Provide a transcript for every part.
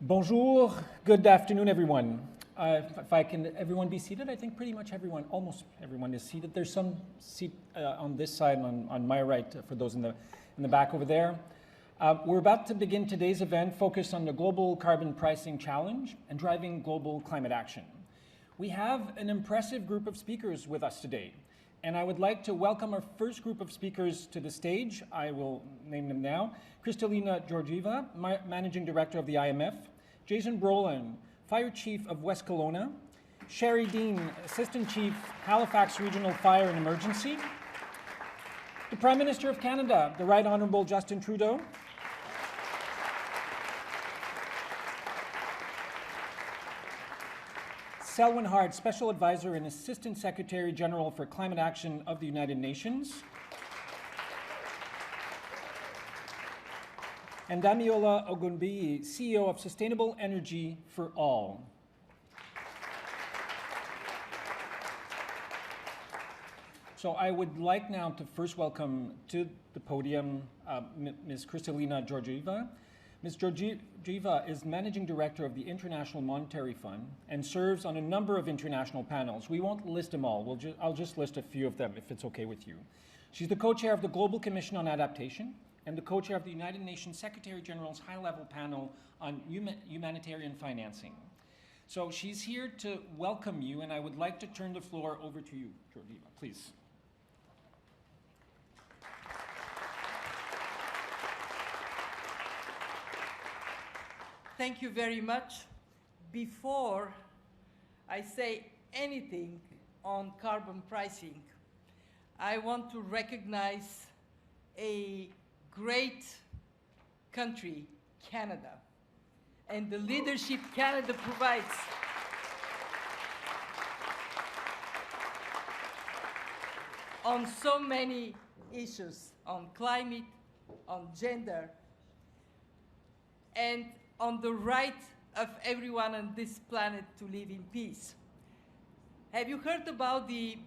Bonjour, good afternoon, everyone. If I can, everyone be seated? I think pretty much everyone, almost everyone is seated. There's some seat on this side, on my right, for those in the back over there. We're about to begin today's event focused on the global carbon pricing challenge and driving global climate action. We have an impressive group of speakers with us today, and I would like to welcome our first group of speakers to the stage. I will name them now. Kristalina Georgieva, Managing Director of the IMF, Jason Brolin, Fire Chief of West Kelowna, Sherry Dean, Assistant Chief, Halifax Regional Fire and Emergency, the Prime Minister of Canada, the Right Honourable Justin Trudeau, Selwyn Hart, Special Advisor and Assistant Secretary General for Climate Action of the United Nations, and Damiola Ogunbiyi, CEO of Sustainable Energy for All. So I would like now to first welcome to the podium Ms. Kristalina Georgieva. Ms. Georgieva is Managing Director of the International Monetary Fund and serves on a number of international panels. We won't list them all. I'll just list a few of them if it's okay with you. She's the co-chair of the Global Commission on Adaptation and the co-chair of the United Nations Secretary General's high-level panel on humanitarian financing. So she's here to welcome you, and I would like to turn the floor over to you, Georgieva, please. Thank you very much. Before I say anything on carbon pricing, I want to recognize a great country, Canada, and the leadership Canada provides. On so many issues, on climate, on gender, and on the right of everyone on this planet to live in peace. Have you heard about the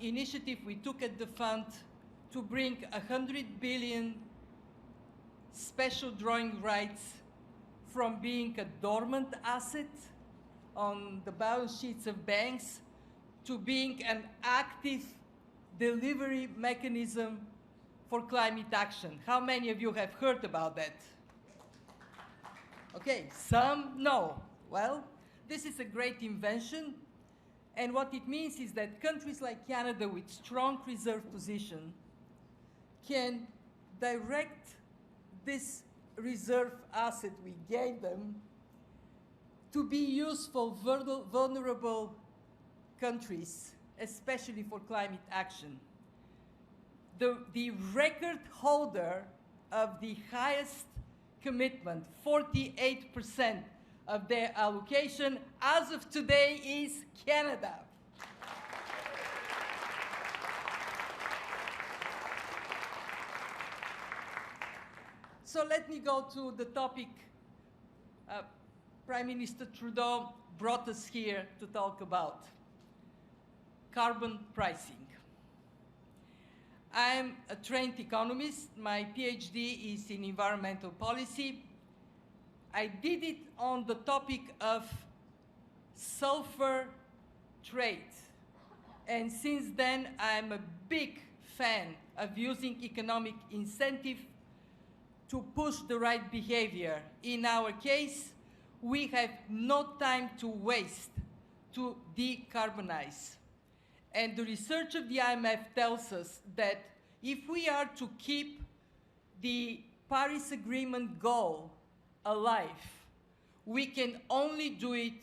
initiative we took at the fund to bring 100 billion special drawing rights from being a dormant asset on the balance sheets of banks to being an active delivery mechanism for climate action? How many of you have heard about that? Okay, some no. Well, this is a great invention, and what it means is that countries like Canada with strong reserve position can direct this reserve asset we gave them to be useful for vulnerable countries, especially for climate action. The record holder of the highest commitment, 48% of their allocation as of today, is Canada. So let me go to the topic Prime Minister Trudeau brought us here to talk about: carbon pricing. I'm a trained economist. My PhD is in environmental policy. I did it on the topic of sulfur trade. And since then, I'm a big fan of using economic incentive to push the right behavior. In our case, we have no time to waste to decarbonize. And the research of the IMF tells us that if we are to keep the Paris Agreement goal alive, we can only do it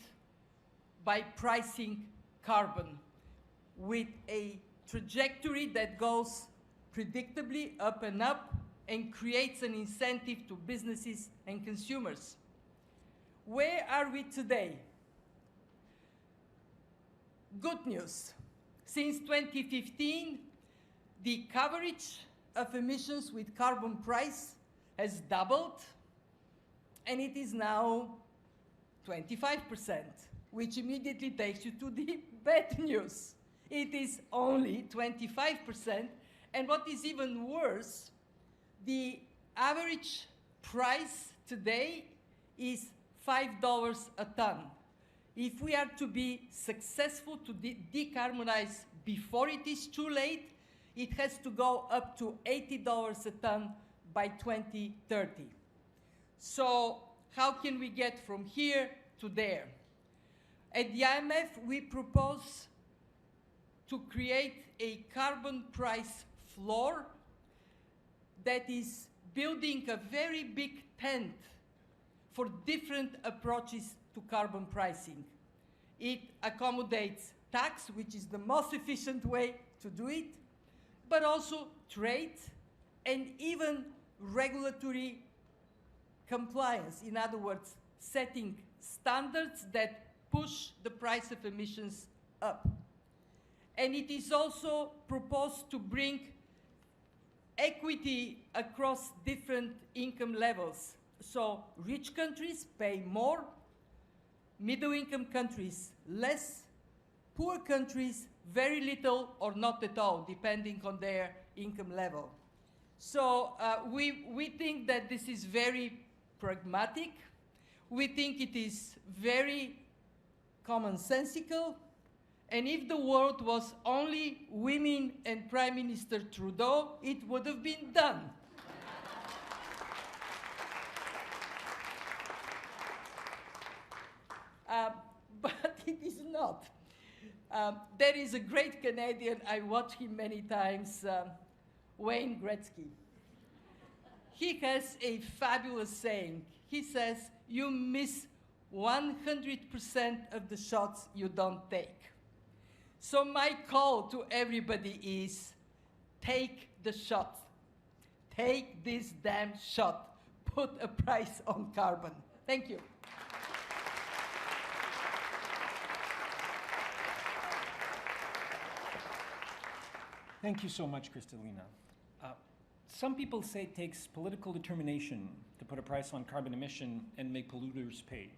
by pricing carbon with a trajectory that goes predictably up and up and creates an incentive to businesses and consumers. Where are we today? Good news. Since 2015, the coverage of emissions with carbon price has doubled, and it is now 25%, which immediately takes you to the bad news. It is only 25%, and what is even worse, the average price today is $5 a ton. If we are to be successful to decarbonize before it is too late, it has to go up to $80 a ton by 2030. So how can we get from here to there? At the IMF, we propose to create a carbon price floor that is building a very big tent for different approaches to carbon pricing. It accommodates tax, which is the most efficient way to do it, but also trade and even regulatory compliance. In other words, setting standards that push the price of emissions up. And it is also proposed to bring equity across different income levels. So rich countries pay more, middle-income countries less, poor countries very little or not at all, depending on their income level. So we think that this is very pragmatic. We think it is very commonsensical. And if the world was only women and Prime Minister Trudeau, it would have been done. But it is not. There is a great Canadian, I watch him many times, Wayne Gretzky. He has a fabulous saying. He says, you miss 100% of the shots you don't take. So my call to everybody is, take the shot. Take this damn shot. Put a price on carbon. Thank you. Thank you so much, Kristalina. Some people say it takes political determination to put a price on carbon emission and make polluters pay.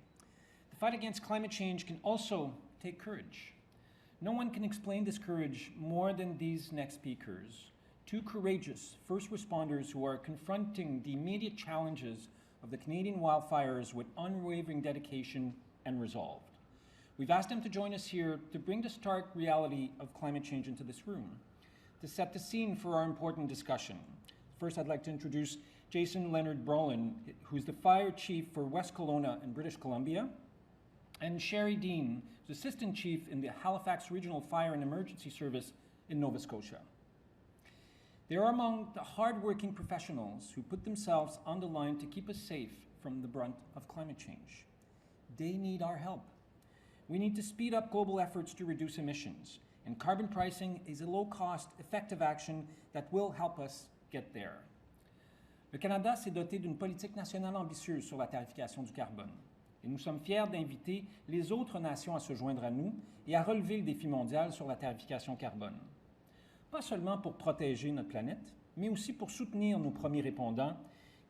The fight against climate change can also take courage. No one can explain this courage more than these next speakers, two courageous first responders who are confronting the immediate challenges of the Canadian wildfires with unwavering dedication and resolve. We've asked them to join us here to bring the stark reality of climate change into this room, to set the scene for our important discussion. First, I'd like to introduce Jason Leonard Brolin, who's the fire chief for West Kelowna in British Columbia, and Sherry Dean, who's assistant chief in the Halifax Regional Fire and Emergency Service in Nova Scotia. They are among the hard-working professionals who put themselves on the line to keep us safe from the brunt of climate change. They need our help. We need to speed up global efforts to reduce emissions, and carbon pricing is a low-cost, effective action that will help us get there. Le Canada s'est doté d'une politique nationale ambitieuse sur la tarification du carbone. Et nous sommes fiers d'inviter les autres nations à se joindre à nous et à relever le défi mondial sur la tarification carbone. Pas seulement pour protéger notre planète, mais aussi pour soutenir nos premiers répondants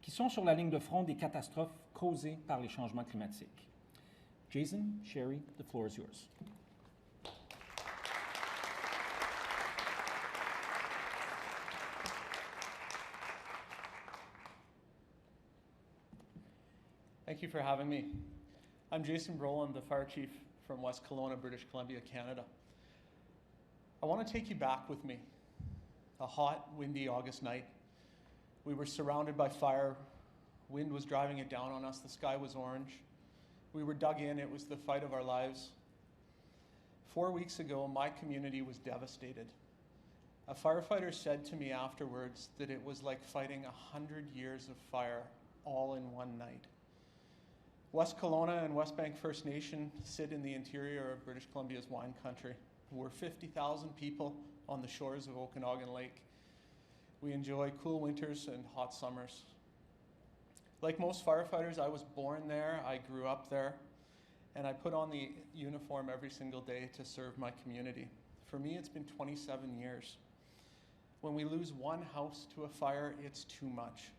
qui sont sur la ligne de front des catastrophes causées par les changements climatiques. Jason, Sherry, the floor is yours. Thank you for having me. I'm Jason Brolin, the Fire Chief from West Kelowna, British Columbia, Canada. I want to take you back with me. A hot, windy August night. We were surrounded by fire. Wind was driving it down on us. The sky was orange. We were dug in. It was the fight of our lives. 4 weeks ago, my community was devastated. A firefighter said to me afterwards that it was like fighting 100 years of fire all in one night. West Kelowna and West Bank First Nation sit in the interior of British Columbia's wine country. We're 50,000 people on the shores of Okanagan Lake. We enjoy cool winters and hot summers. Like most firefighters, I was born there, I grew up there, and I put on the uniform every single day to serve my community. For me, it's been 27 years. When we lose one house to a fire, it's too much.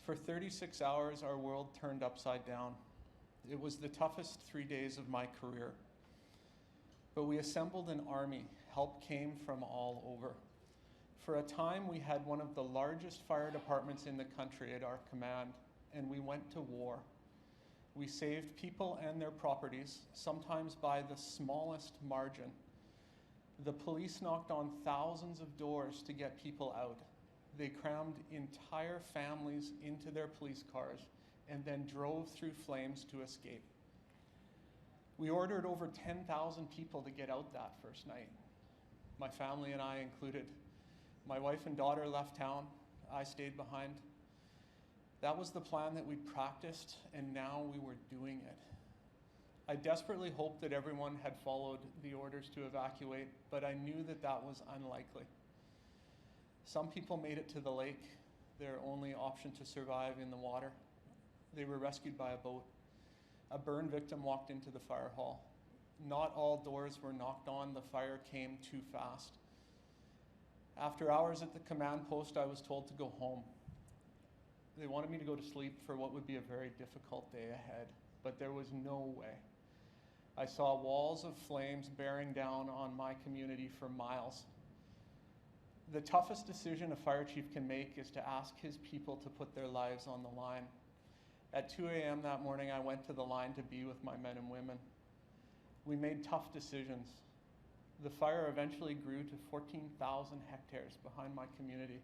For 36 hours, our world turned upside down. It was the toughest 3 days of my career. But we assembled an army. Help came from all over. For a time, we had one of the largest fire departments in the country at our command, and we went to war. We saved people and their properties, sometimes by the smallest margin. The police knocked on thousands of doors to get people out. They crammed entire families into their police cars and then drove through flames to escape. We ordered over 10,000 people to get out that first night, my family and I included. My wife and daughter left town. I stayed behind. That was the plan that we practiced, and now we were doing it. I desperately hoped that everyone had followed the orders to evacuate, but I knew that that was unlikely. Some people made it to the lake, their only option to survive in the water. They were rescued by a boat. A burn victim walked into the fire hall. Not all doors were knocked on. The fire came too fast. After hours at the command post, I was told to go home. They wanted me to go to sleep for what would be a very difficult day ahead, but there was no way. I saw walls of flames bearing down on my community for miles. The toughest decision a fire chief can make is to ask his people to put their lives on the line. At 2 a.m. that morning, I went to the line to be with my men and women. We made tough decisions. The fire eventually grew to 14,000 hectares behind my community.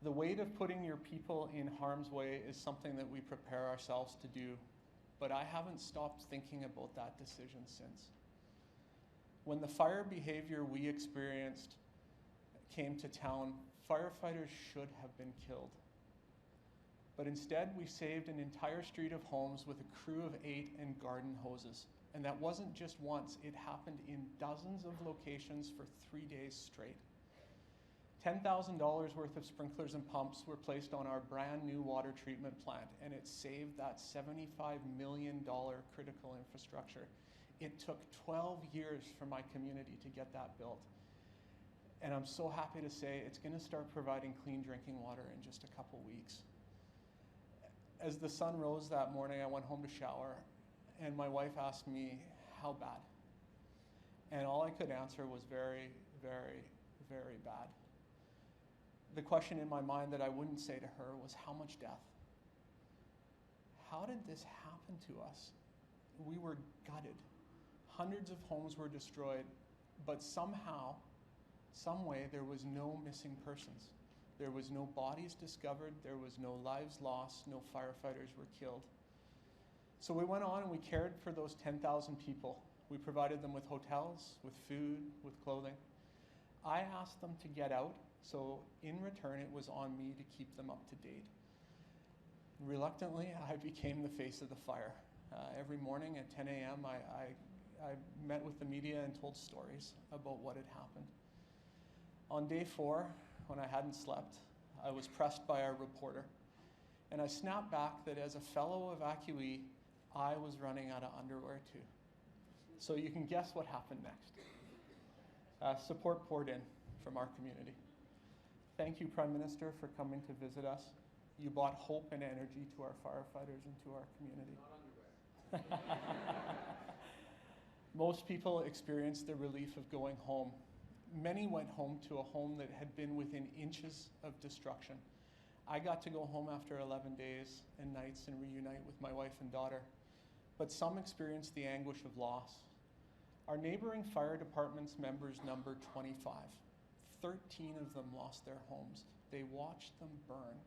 The weight of putting your people in harm's way is something that we prepare ourselves to do, but I haven't stopped thinking about that decision since. When the fire behavior we experienced came to town, firefighters should have been killed. But instead, we saved an entire street of homes with a crew of 8 and garden hoses. And that wasn't just once, it happened in dozens of locations for 3 days straight. $10,000 worth of sprinklers and pumps were placed on our brand new water treatment plant, and it saved that $75 million critical infrastructure. It took 12 years for my community to get that built. And I'm so happy to say it's going to start providing clean drinking water in just a couple weeks. As the sun rose that morning, I went home to shower, and my wife asked me, how bad? And all I could answer was very, very, very bad. The question in my mind that I wouldn't say to her was, how much death? How did this happen to us? We were gutted. Hundreds of homes were destroyed, but somehow, some way, there was no missing persons. There was no bodies discovered, there was no lives lost, no firefighters were killed. So we went on and we cared for those 10,000 people. We provided them with hotels, with food, with clothing. I asked them to get out, so in return it was on me to keep them up to date. Reluctantly, I became the face of the fire. Every morning at 10 a.m. I met with the media and told stories about what had happened. On day 4, when I hadn't slept, I was pressed by our reporter. And I snapped back that as a fellow evacuee, I was running out of underwear too. So you can guess what happened next. Support poured in from our community. Thank you, Prime Minister, for coming to visit us. You brought hope and energy to our firefighters and to our community. Not underwear. Most people experienced the relief of going home. Many went home to a home that had been within inches of destruction. I got to go home after 11 days and nights and reunite with my wife and daughter. But some experienced the anguish of loss. Our neighboring fire department's members number 25. 13 of them lost their homes. They watched them burn.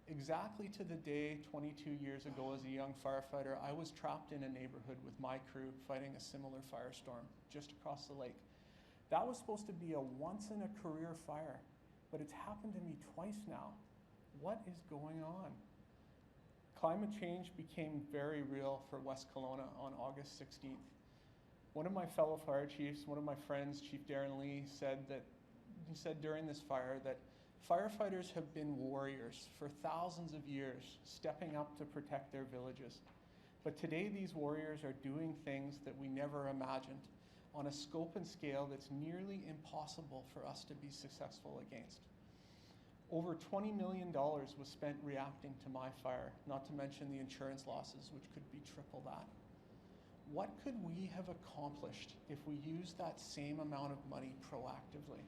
Exactly to the day 22 years ago as a young firefighter, I was trapped in a neighborhood with my crew fighting a similar firestorm just across the lake. That was supposed to be a once-in-a-career fire, but it's happened to me twice now. What is going on? Climate change became very real for West Kelowna on August 16th. One of my fellow fire chiefs, one of my friends, Chief Darren Lee, said during this fire that firefighters have been warriors for thousands of years, stepping up to protect their villages. But today these warriors are doing things that we never imagined, on a scope and scale that's nearly impossible for us to be successful against. Over $20 million was spent reacting to my fire, not to mention the insurance losses, which could be triple that. What could we have accomplished if we used that same amount of money proactively?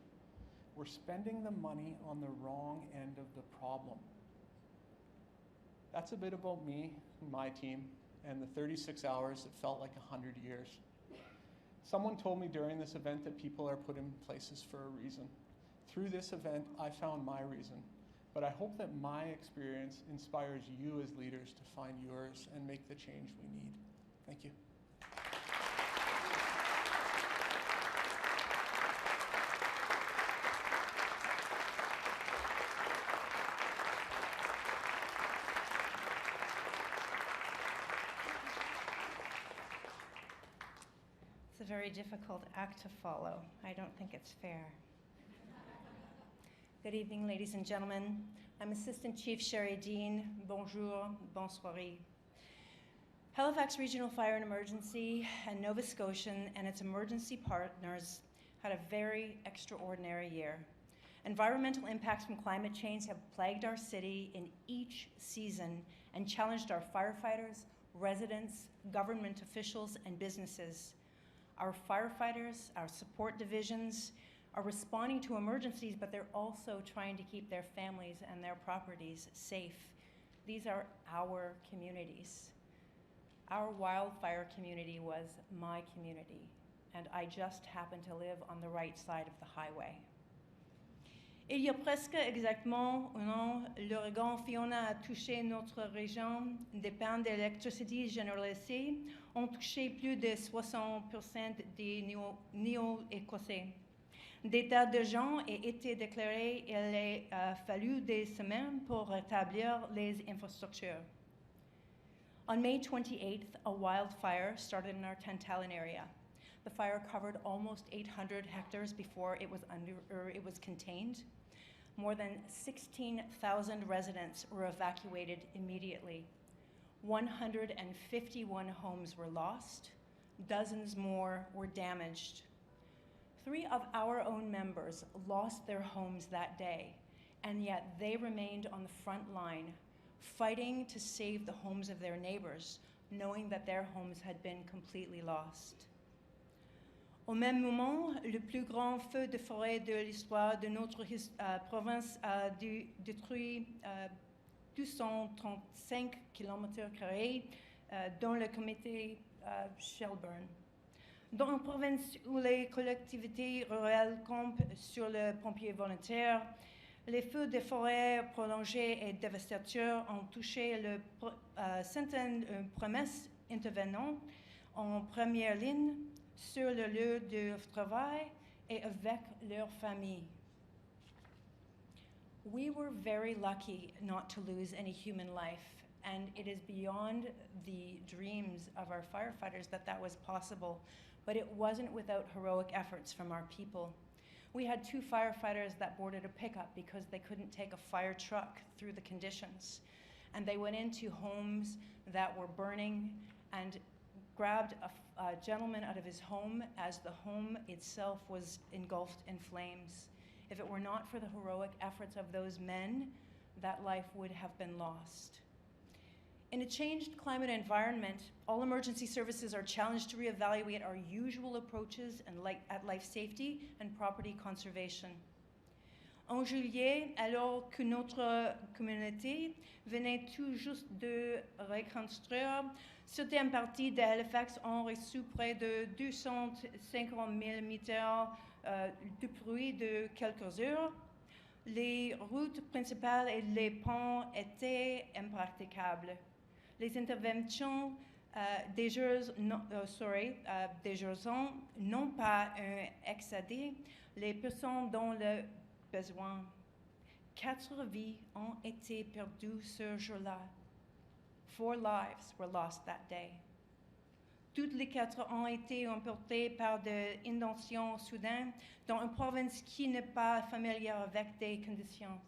We're spending the money on the wrong end of the problem. That's a bit about me and my team and the 36 hours that felt like 100 years. Someone told me during this event that people are put in places for a reason. Through this event, I found my reason, but I hope that my experience inspires you as leaders to find yours and make the change we need. Thank you. It's a very difficult act to follow. I don't think it's fair. Good evening, ladies and gentlemen. I'm Assistant Chief Sherry Dean. Bonjour, bonsoir. Halifax Regional Fire and Emergency and Nova Scotian and its emergency partners had a very extraordinary year. Environmental impacts from climate change have plagued our city in each season and challenged our firefighters, residents, government officials, and businesses. Our firefighters, our support divisions are responding to emergencies, but they're also trying to keep their families and their properties safe. These are our communities. Our wildfire community was my community, and I just happen to live on the right side of the highway. Il y a presque exactement un an, l'ouragan Fiona a touché notre région. Des pannes d'électricité généralisées ont touché plus de 60% des Néo-Écossais. D'état d'urgence a été déclaré et il a fallu des semaines pour rétablir les infrastructures. On May 28th, a wildfire started in our Tantallon area. The fire covered almost 800 hectares before it was contained. More than 16,000 residents were evacuated immediately. 151 homes were lost. Dozens more were damaged. 3 of our own members lost their homes that day, and yet they remained on the front line, fighting to save the homes of their neighbors, knowing that their homes had been completely lost. Au même moment, le plus grand feu de forêt de l'histoire de notre province a détruit 235 km² dans le comté Shelburne. Dans une province où les collectivités rurales comptent sur le pompier volontaire, les feux de forêt prolongés et dévastateurs ont touché certaines promesses intervenant en première ligne sur le lieu de travail et avec leurs familles. We were very lucky not to lose any human life, and it is beyond the dreams of our firefighters that was possible, but it wasn't without heroic efforts from our people. We had 2 firefighters that boarded a pickup because they couldn't take a fire truck through the conditions, and they went into homes that were burning and grabbed a gentleman out of his home as the home itself was engulfed in flames. If it were not for the heroic efforts of those men, that life would have been lost. In a changed climate environment, all emergency services are challenged to reevaluate our usual approaches at life safety and property conservation. En juillet, alors que notre communauté venait tout juste de reconstruire, certaines parties de Halifax ont reçu près de 250 mm de pluie de quelques heures. Les routes principales et les ponts étaient impraticables. Les interventions des jours n'ont pas excédé les personnes dont le besoin. 4 vies ont été perdues ce jour-là. 4 lives were lost that day. Toutes les 4 ont été emportées par des inondations soudaines dans une province qui n'est pas familière avec des conditions.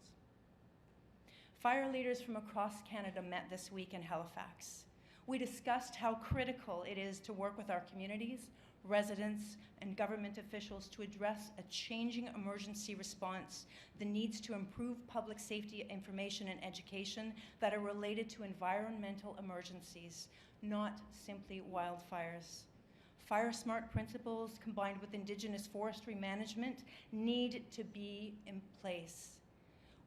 Fire leaders from across Canada met this week in Halifax. We discussed how critical it is to work with our communities, residents, and government officials to address a changing emergency response, the needs to improve public safety information and education that are related to environmental emergencies, not simply wildfires. Fire smart principles combined with Indigenous forestry management need to be in place.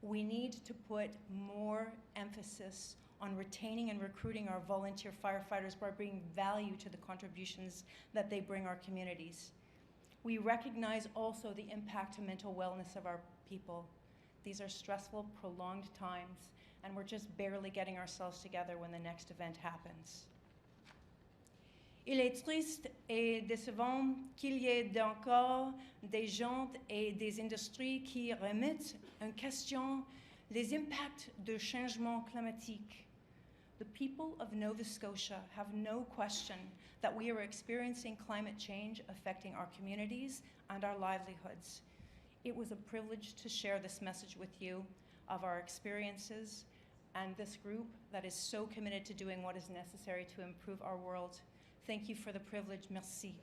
We need to put more emphasis on retaining and recruiting our volunteer firefighters by bringing value to the contributions that they bring our communities. We recognize also the impact to mental wellness of our people. These are stressful, prolonged times, and we're just barely getting ourselves together when the next event happens. Il est triste et décevant qu'il y ait encore des gens et des industries qui remettent en question les impacts du changement climatique. The people of Nova Scotia have no question that we are experiencing climate change affecting our communities and our livelihoods. It was a privilege to share this message with you of our experiences and this group that is so committed to doing what is necessary to improve our world. Thank you for the privilege. Merci.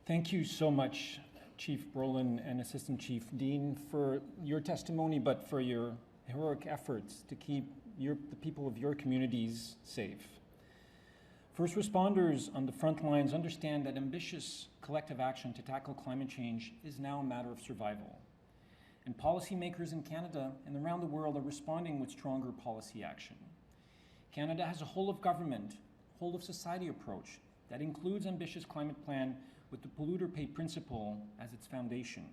Thank you so much, Chief Brolin and Assistant Chief Dean, for your testimony, but for your heroic efforts to keep the people of your communities safe. First responders on the front lines understand that ambitious collective action to tackle climate change is now a matter of survival. And policymakers in Canada and around the world are responding with stronger policy action. Canada has a whole of government, whole of society approach that includes ambitious climate plan with the polluter pay principle as its foundation.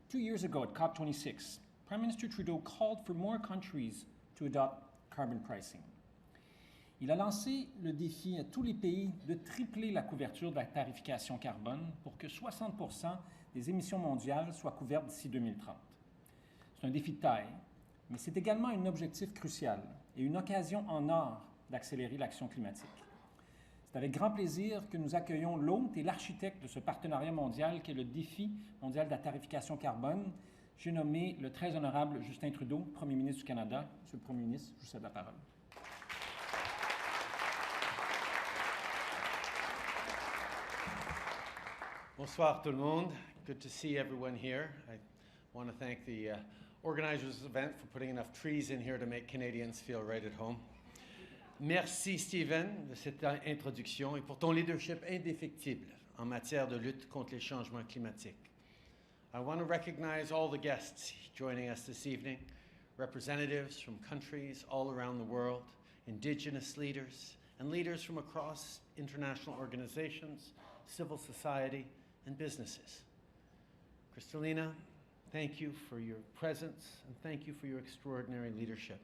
2 years ago at COP26, Prime Minister Trudeau called for more countries to adopt carbon pricing. Il a lancé le défi à tous les pays de tripler la couverture de la tarification carbone pour que 60% des émissions mondiales soient couvertes d'ici 2030. C'est un défi de taille, mais c'est également un objectif crucial et une occasion en or d'accélérer l'action climatique. C'est avec grand plaisir que nous accueillons l'hôte et l'architecte de ce partenariat mondial qui est le défi mondial de la tarification carbone. J'ai nommé le très honorable Justin Trudeau, Premier ministre du Canada. Monsieur le Premier ministre, je vous cède la parole. Bonsoir tout le monde. Good to see everyone here. I want to thank the organizers of the event for putting enough trees in here to make Canadians feel right at home. Merci Steven de cette introduction et pour ton leadership indéfectible en matière de lutte contre les changements climatiques. I want to recognize all the guests joining us this evening, representatives from countries all around the world, Indigenous leaders, and leaders from across international organizations, civil society, and businesses. Kristalina, thank you for your presence and thank you for your extraordinary leadership.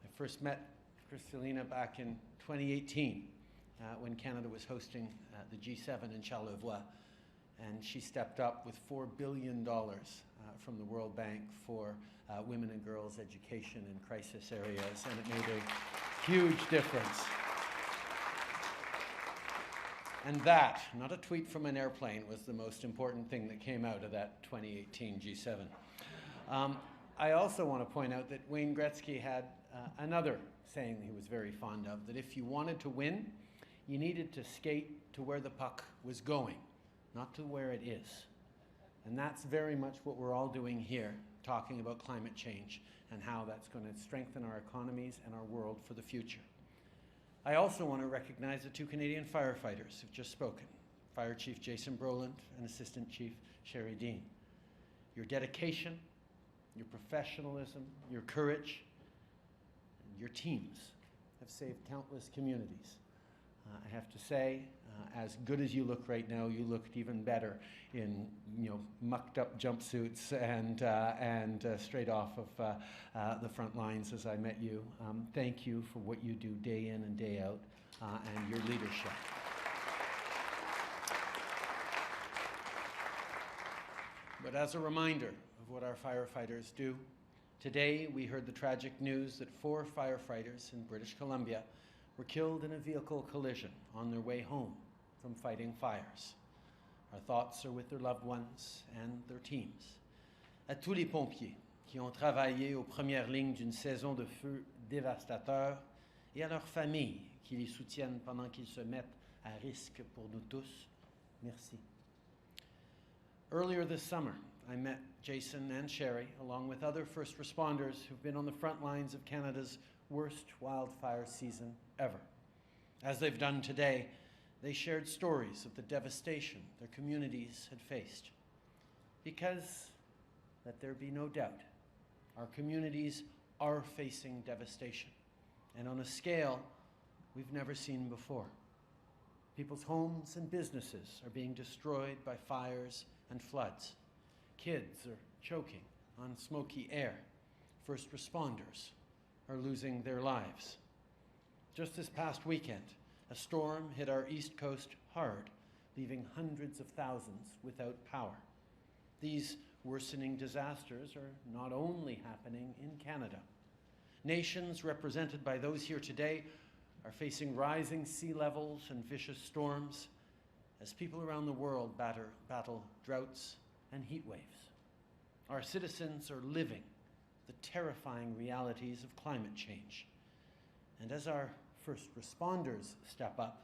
I first met Kristalina back in 2018 when Canada was hosting the G7 in Charlevoix, and she stepped up with $4 billion from the World Bank for women and girls education in crisis areas, and it made a huge difference. And that, not a tweet from an airplane, was the most important thing that came out of that 2018 G7. I also want to point out that Wayne Gretzky had another saying he was very fond of, that if you wanted to win, you needed to skate to where the puck was going, not to where it is. And that's very much what we're all doing here, talking about climate change and how that's going to strengthen our economies and our world for the future. I also want to recognize the two Canadian firefighters who've just spoken, Fire Chief Jason Brolin and Assistant Chief Sherry Dean. Your dedication, your professionalism, your courage, and your teams have saved countless communities. I have to say, as good as you look right now, you looked even better in mucked up jumpsuits and straight off of the front lines as I met you. Thank you for what you do day in and day out and your leadership. But as a reminder of what our firefighters do, today we heard the tragic news that 4 firefighters in British Columbia were killed in a vehicle collision on their way home from fighting fires. Our thoughts are with their loved ones and their teams. À tous les pompiers qui ont travaillé aux premières lignes d'une saison de feu dévastateur et à leurs familles qui les soutiennent pendant qu'ils se mettent à risque pour nous tous, merci. Earlier this summer, I met Jason and Sherry, along with other first responders who've been on the front lines of Canada's worst wildfire season ever. As they've done today, they shared stories of the devastation their communities had faced. Because, let there be no doubt, our communities are facing devastation, and on a scale we've never seen before. People's homes and businesses are being destroyed by fires and floods. Kids are choking on smoky air. First responders are losing their lives. Just this past weekend, a storm hit our east coast hard, leaving hundreds of thousands without power. These worsening disasters are not only happening in Canada. Nations represented by those here today are facing rising sea levels and vicious storms as people around the world battle droughts and heat waves. Our citizens are living the terrifying realities of climate change. And as our first responders step up,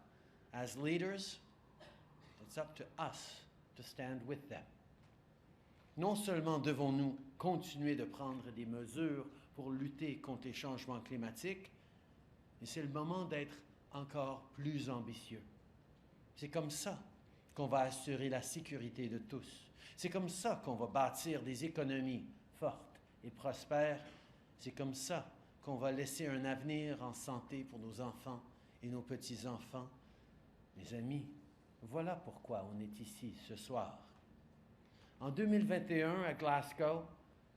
as leaders, it's up to us to stand with them. Non seulement devons-nous continuer de prendre des mesures pour lutter contre les changements climatiques, mais c'est le moment d'être encore plus ambitieux. C'est comme ça qu'on va assurer la sécurité de tous. C'est comme ça qu'on va bâtir des économies fortes et prospères. C'est comme ça qu'on va laisser un avenir en santé pour nos enfants et nos petits-enfants. Mes amis, voilà pourquoi on est ici ce soir. En 2021, à Glasgow,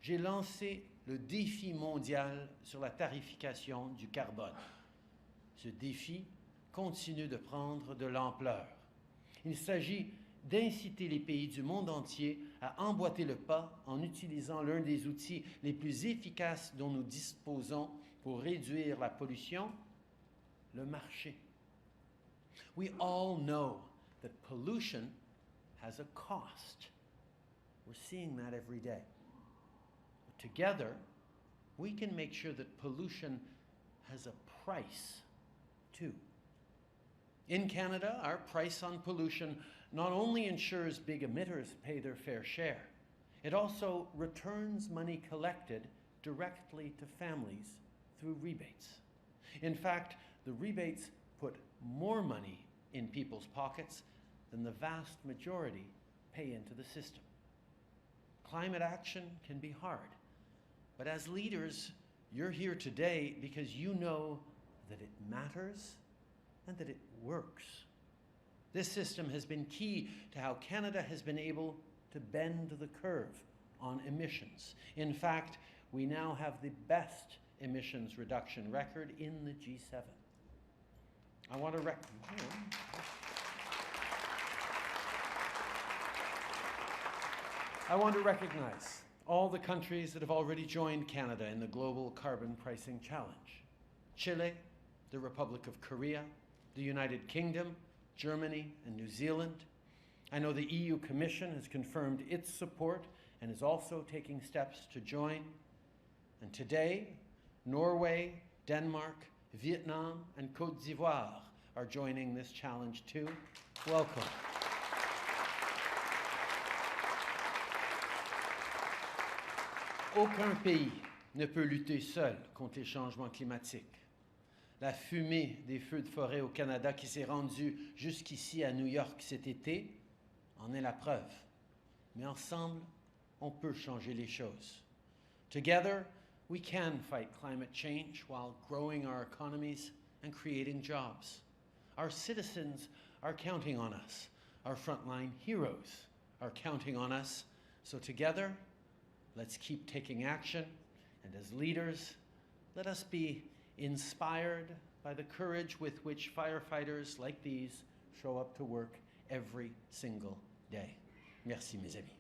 j'ai lancé le défi mondial sur la tarification du carbone. Ce défi continue de prendre de l'ampleur. Il s'agit d'inciter les pays du monde entier à emboîter le pas en utilisant l'un des outils les plus efficaces dont nous disposons pour réduire la pollution, le marché. We all know that pollution has a cost. We're seeing that every day. But together, we can make sure that pollution has a price, too. In Canada, our price on pollution not only ensures big emitters pay their fair share, it also returns money collected directly to families through rebates. In fact, the rebates put more money in people's pockets than the vast majority pay into the system. Climate action can be hard, but as leaders, you're here today because you know that it matters and that it works. This system has been key to how Canada has been able to bend the curve on emissions. In fact, we now have the best emissions reduction record in the G7. I want to recognize all the countries that have already joined Canada in the Global Carbon Pricing Challenge. Chile, the Republic of Korea, the United Kingdom, Germany, and New Zealand. I know the EU Commission has confirmed its support and is also taking steps to join. And today, Norway, Denmark, Vietnam, and Côte d'Ivoire are joining this challenge too. Welcome. Aucun pays ne peut lutter seul contre les changements climatiques. La fumée des feux de forêt au Canada qui s'est rendue jusqu'ici à New York cet été en est la preuve. Mais ensemble, on peut changer les choses. Together, we can fight climate change while growing our economies and creating jobs. Our citizens are counting on us. Our frontline heroes are counting on us. So together, let's keep taking action. And as leaders, let us be inspired by the courage with which firefighters like these show up to work every single day. Merci, mes amis.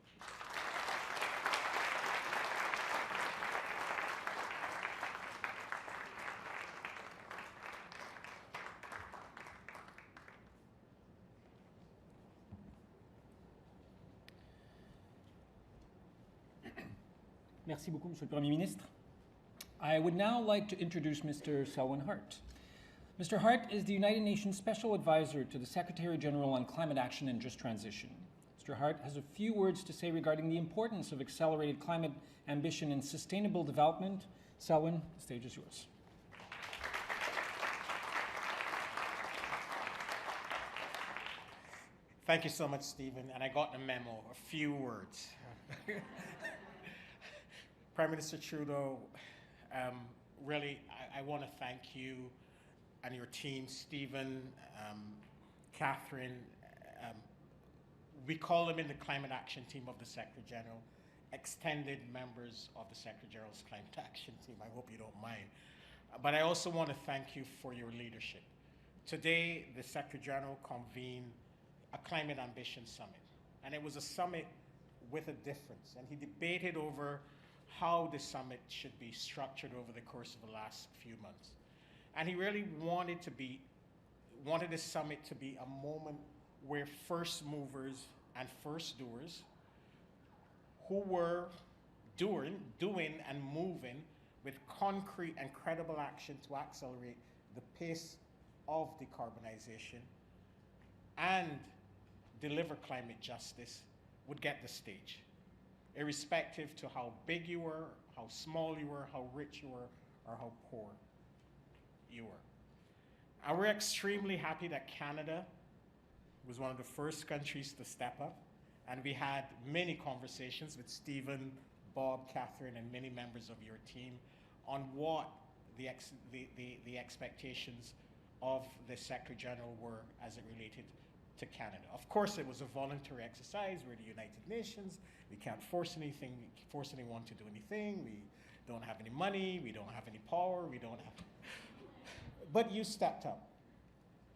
Merci beaucoup, Monsieur le Premier Ministre. I would now like to introduce Mr. Selwyn Hart. Mr. Hart is the United Nations Special Advisor to the Secretary General on Climate Action and Just Transition. Mr. Hart has a few words to say regarding the importance of accelerated climate ambition and sustainable development. Selwyn, the stage is yours. Thank you so much, Stephen, and I got the memo, a few words. Prime Minister Trudeau, really, I want to thank you and your team, Stephen, Catherine. We call them in the Climate Action Team of the Secretary General, extended members of the Secretary General's Climate Action Team. I hope you don't mind. But I also want to thank you for your leadership. Today, the Secretary General convened a Climate Ambition Summit, and it was a summit with a difference, and he debated over how the summit should be structured over the course of the last few months. And he really wanted the summit to be a moment where first movers and first doers who were doing and moving with concrete and credible action to accelerate the pace of decarbonization and deliver climate justice would get the stage, irrespective to how big you were, how small you were, how rich you were, or how poor you were. And we're extremely happy that Canada was one of the first countries to step up, and we had many conversations with Stephen, Bob, Catherine, and many members of your team on what the expectations of the Secretary General were as it related to Canada. Of course, it was a voluntary exercise. We're the United Nations. We can't force anyone to do anything. We don't have any money. We don't have any power. We don't have. But you stepped up.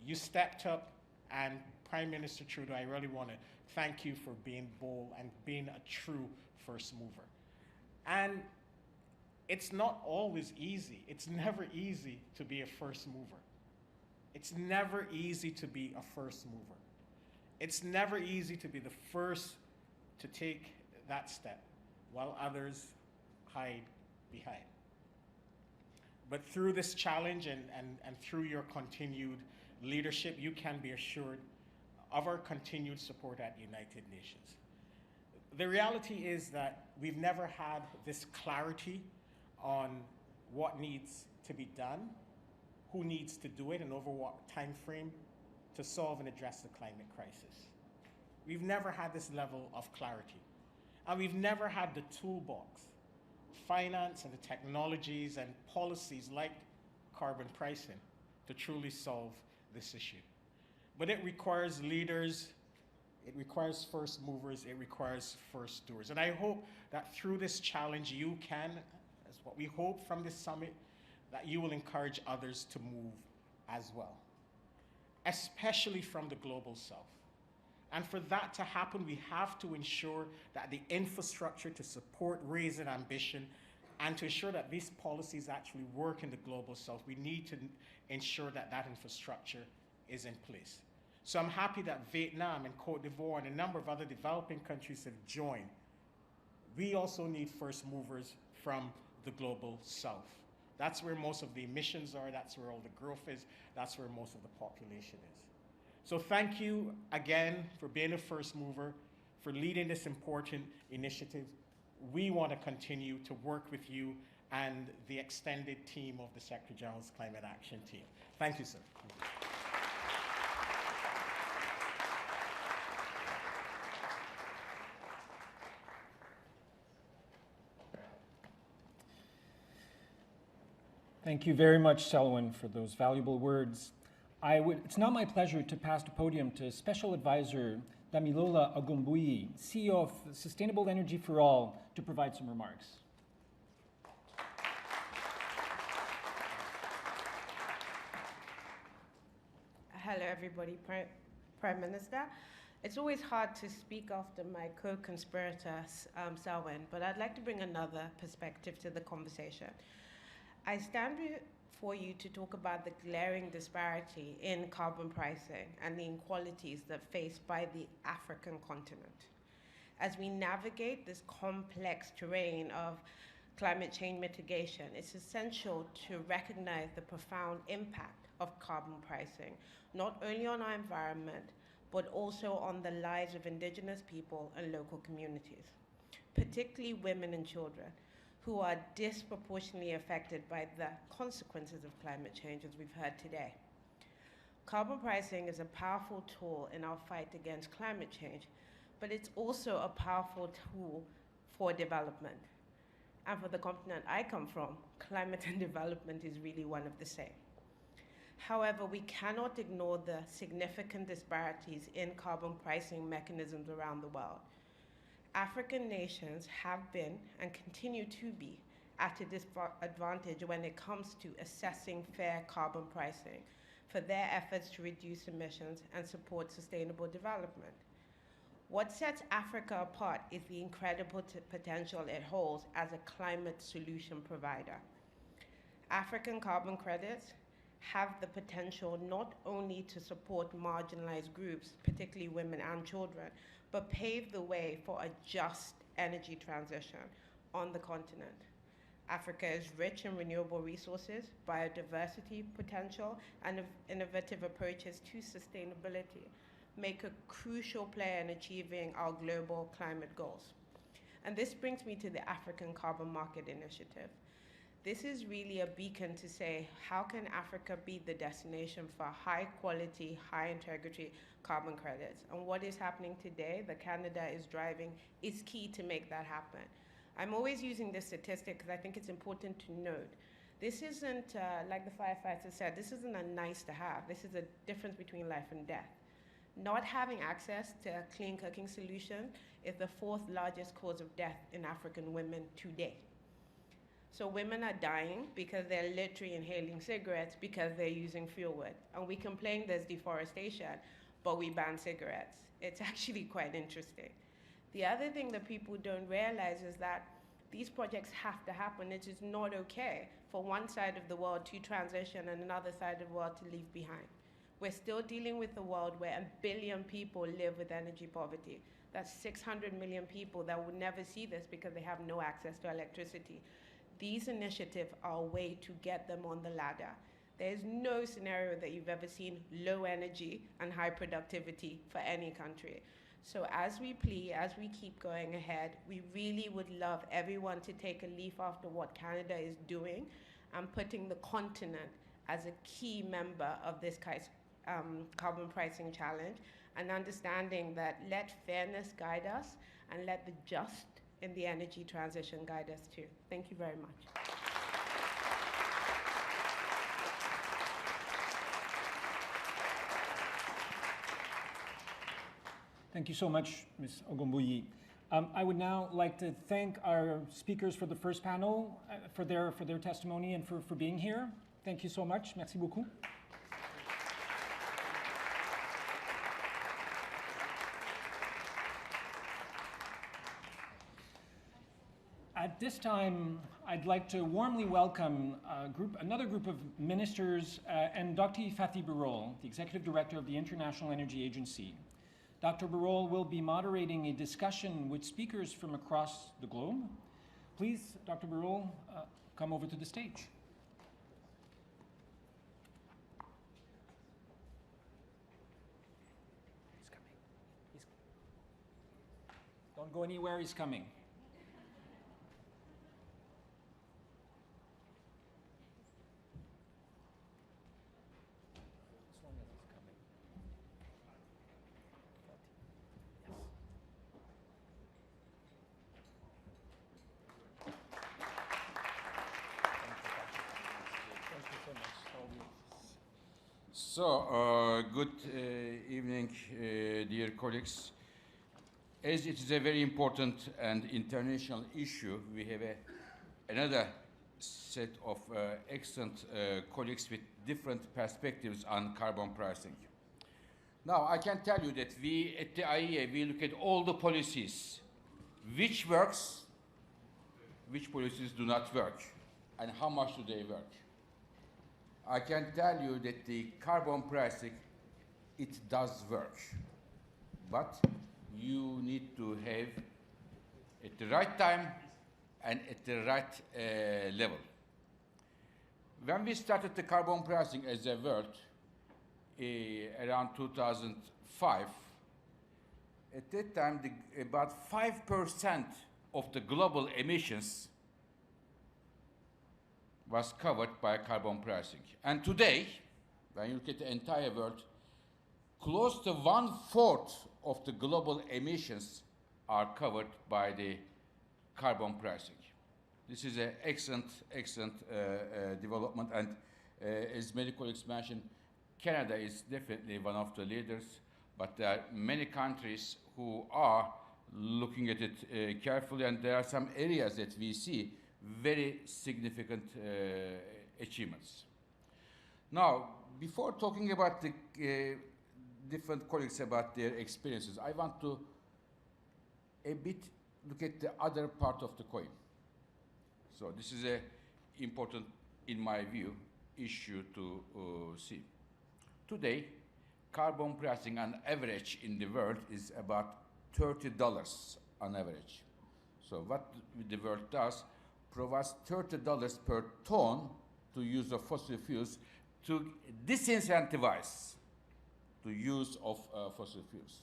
You stepped up, and Prime Minister Trudeau, I really want to thank you for being bold and being a true first mover. And it's not always easy. It's never easy to be a first mover. It's never easy to be a first mover. It's never easy to be the first to take that step while others hide behind. But through this challenge and through your continued leadership, you can be assured of our continued support at United Nations. The reality is that we've never had this clarity on what needs to be done, who needs to do it, and over what time frame to solve and address the climate crisis. We've never had this level of clarity. And we've never had the toolbox, finance and the technologies and policies like carbon pricing to truly solve this issue. But it requires leaders, it requires first movers, it requires first doers. And I hope that through this challenge you can, as what we hope from this summit, that you will encourage others to move as well, especially from the global south. And for that to happen, we have to ensure that the infrastructure to support raising ambition and to ensure that these policies actually work in the global south, we need to ensure that that infrastructure is in place. So I'm happy that Vietnam and Cote d'Ivoire and a number of other developing countries have joined. We also need first movers from the global south. That's where most of the emissions are, that's where all the growth is, that's where most of the population is. So thank you again for being a first mover, for leading this important initiative. We want to continue to work with you and the extended team of the Secretary General's Climate Action Team. Thank you, sir. Thank you very much, Selwyn, for those valuable words. It's now my pleasure to pass the podium to Special Advisor Damilola Ogunbuyi, CEO of Sustainable Energy for All, to provide some remarks. Hello, everybody. Prime Minister. It's always hard to speak after my co-conspirator, Selwyn, but I'd like to bring another perspective to the conversation. I stand before you to talk about the glaring disparity in carbon pricing and the inequalities that are faced by the African continent. As we navigate this complex terrain of climate change mitigation, it's essential to recognize the profound impact of carbon pricing, not only on our environment, but also on the lives of Indigenous people and local communities, particularly women and children, who are disproportionately affected by the consequences of climate change, as we've heard today. Carbon pricing is a powerful tool in our fight against climate change, but it's also a powerful tool for development. And for the continent I come from, climate and development is really one of the same. However, we cannot ignore the significant disparities in carbon pricing mechanisms around the world. African nations have been and continue to be at a disadvantage when it comes to assessing fair carbon pricing for their efforts to reduce emissions and support sustainable development. What sets Africa apart is the incredible potential it holds as a climate solution provider. African carbon credits have the potential not only to support marginalized groups, particularly women and children, but pave the way for a just energy transition on the continent. Africa is rich in renewable resources, biodiversity potential, and innovative approaches to sustainability make a crucial player in achieving our global climate goals. And this brings me to the African Carbon Market Initiative. This is really a beacon to say, how can Africa be the destination for high quality, high integrity carbon credits? And what is happening today that Canada is driving is key to make that happen. I'm always using this statistic because I think it's important to note. This isn't, like the firefighter said, this isn't a nice to have. This is a difference between life and death. Not having access to a clean cooking solution is the 4th largest cause of death in African women today. So women are dying because they're literally inhaling cigarettes because they're using fuel wood. And we complain there's deforestation, but we ban cigarettes. It's actually quite interesting. The other thing that people don't realize is that these projects have to happen. It is not okay for one side of the world to transition and another side of the world to leave behind. We're still dealing with a world where 1 billion people live with energy poverty. That's 600 million people that will never see this because they have no access to electricity. These initiatives are a way to get them on the ladder. There's no scenario that you've ever seen low energy and high productivity for any country. So as we plea, as we keep going ahead, we really would love everyone to take a leaf after what Canada is doing and putting the continent as a key member of this carbon pricing challenge, and understanding that let fairness guide us and let the just in the energy transition guide us too. Thank you very much. Thank you so much, Ms. Guilbeault. I would now like to thank our speakers for the first panel for their testimony and for being here. Thank you so much. Merci beaucoup. At this time, I'd like to warmly welcome another group of ministers and Dr. Fatih Birol, the Executive Director of the International Energy Agency. Dr. Birol will be moderating a discussion with speakers from across the globe. Please, Dr. Birol, come over to the stage. He's coming. Don't go anywhere, he's coming. So, good evening, dear colleagues. As it is a very important and international issue, we have another set of excellent colleagues with different perspectives on carbon pricing. Now, I can tell you that we at the IEA, we look at all the policies, which works, which policies do not work, and how much do they work. I can tell you that the carbon pricing, it does work, but you need to have at the right time and at the right level. When we started the carbon pricing as a world around 2005, at that time about 5% of the global emissions was covered by carbon pricing. And today, when you look at the entire world, close to 1/4 of the global emissions are covered by the carbon pricing. This is an excellent development, and as many colleagues mentioned, Canada is definitely one of the leaders, but there are many countries who are looking at it carefully, and there are some areas that we see very significant achievements. Now, before talking about the different colleagues about their experiences, I want to a bit look at the other part of the coin. So this is a important, in my view, issue to see. Today, carbon pricing on average in the world is about $30 on average. So what the world does, provides $30 per ton to use of fossil fuels to disincentivize the use of fossil fuels.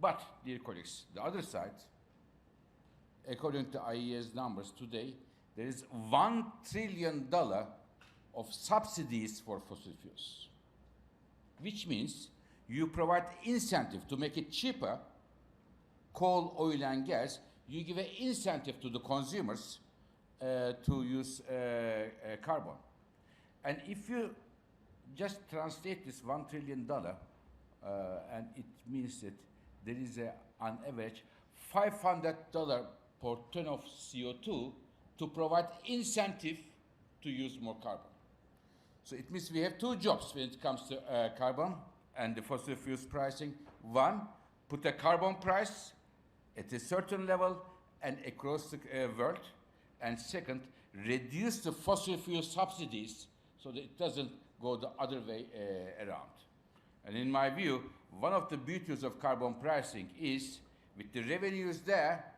But, dear colleagues, the other side, according to IEA's numbers today, there is $1 trillion of subsidies for fossil fuels, which means you provide incentive to make it cheaper, coal, oil, and gas. You give an incentive to the consumers to use carbon. And if you just translate this $1 trillion, and it means that there is on average $500 per ton of CO2 to provide incentive to use more carbon. So it means we have two jobs when it comes to carbon and the fossil fuels pricing. One, put a carbon price at a certain level and across the world. And second, reduce the fossil fuel subsidies so that it doesn't go the other way around. And in my view, one of the beauties of carbon pricing is with the revenues there,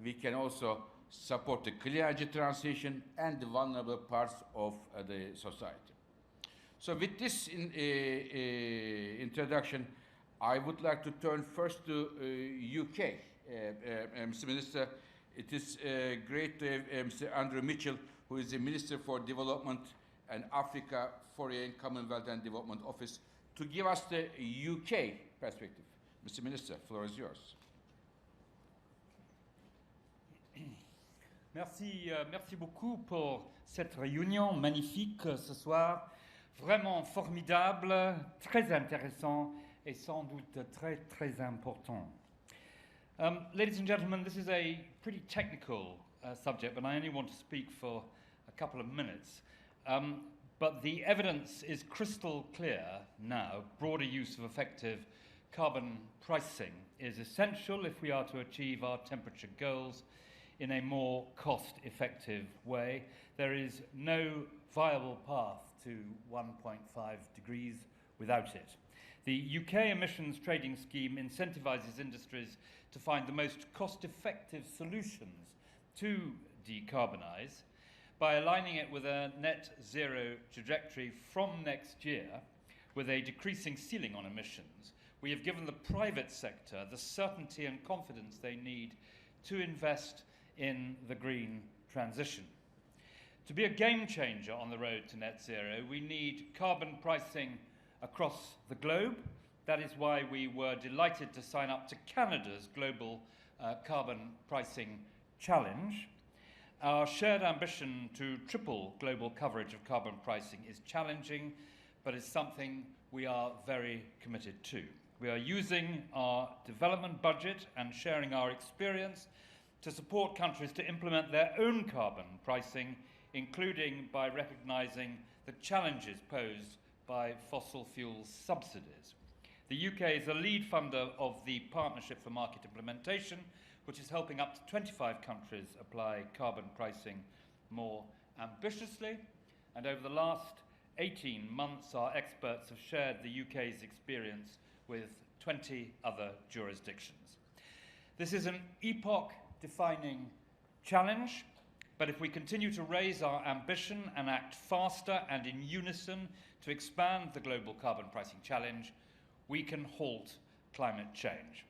we can also support the clean energy transition and the vulnerable parts of the society. So with this introduction, I would like to turn first to UK. Mr. Minister, it is great to have Mr. Andrew Mitchell, who is the Minister for Development and Africa, Foreign, Commonwealth and Development Office, to give us the UK perspective. Mr. Minister, the floor is yours. Merci beaucoup pour cette réunion magnifique ce soir, vraiment formidable, très intéressant et sans doute très important. Ladies and gentlemen, this is a pretty technical subject, but I only want to speak for a couple of minutes. But the evidence is crystal clear now. Broader use of effective carbon pricing is essential if we are to achieve our temperature goals in a more cost-effective way. There is no viable path to 1.5 degrees without it. The UK emissions trading scheme incentivises industries to find the most cost-effective solutions to decarbonise by aligning it with a net zero trajectory from next year with a decreasing ceiling on emissions. We have given the private sector the certainty and confidence they need to invest in the green transition. To be a game changer on the road to net zero, we need carbon pricing across the globe. That is why we were delighted to sign up to Canada's Global Carbon Pricing Challenge. Our shared ambition to triple global coverage of carbon pricing is challenging, but is something we are very committed to. We are using our development budget and sharing our experience to support countries to implement their own carbon pricing, including by recognising the challenges posed by fossil fuel subsidies. The UK is a lead funder of the Partnership for Market Implementation, which is helping up to 25 countries apply carbon pricing more ambitiously. And over the last 18 months, our experts have shared the UK's experience with 20 other jurisdictions. This is an epoch-defining challenge, but if we continue to raise our ambition and act faster and in unison to expand the global carbon pricing challenge, we can halt climate change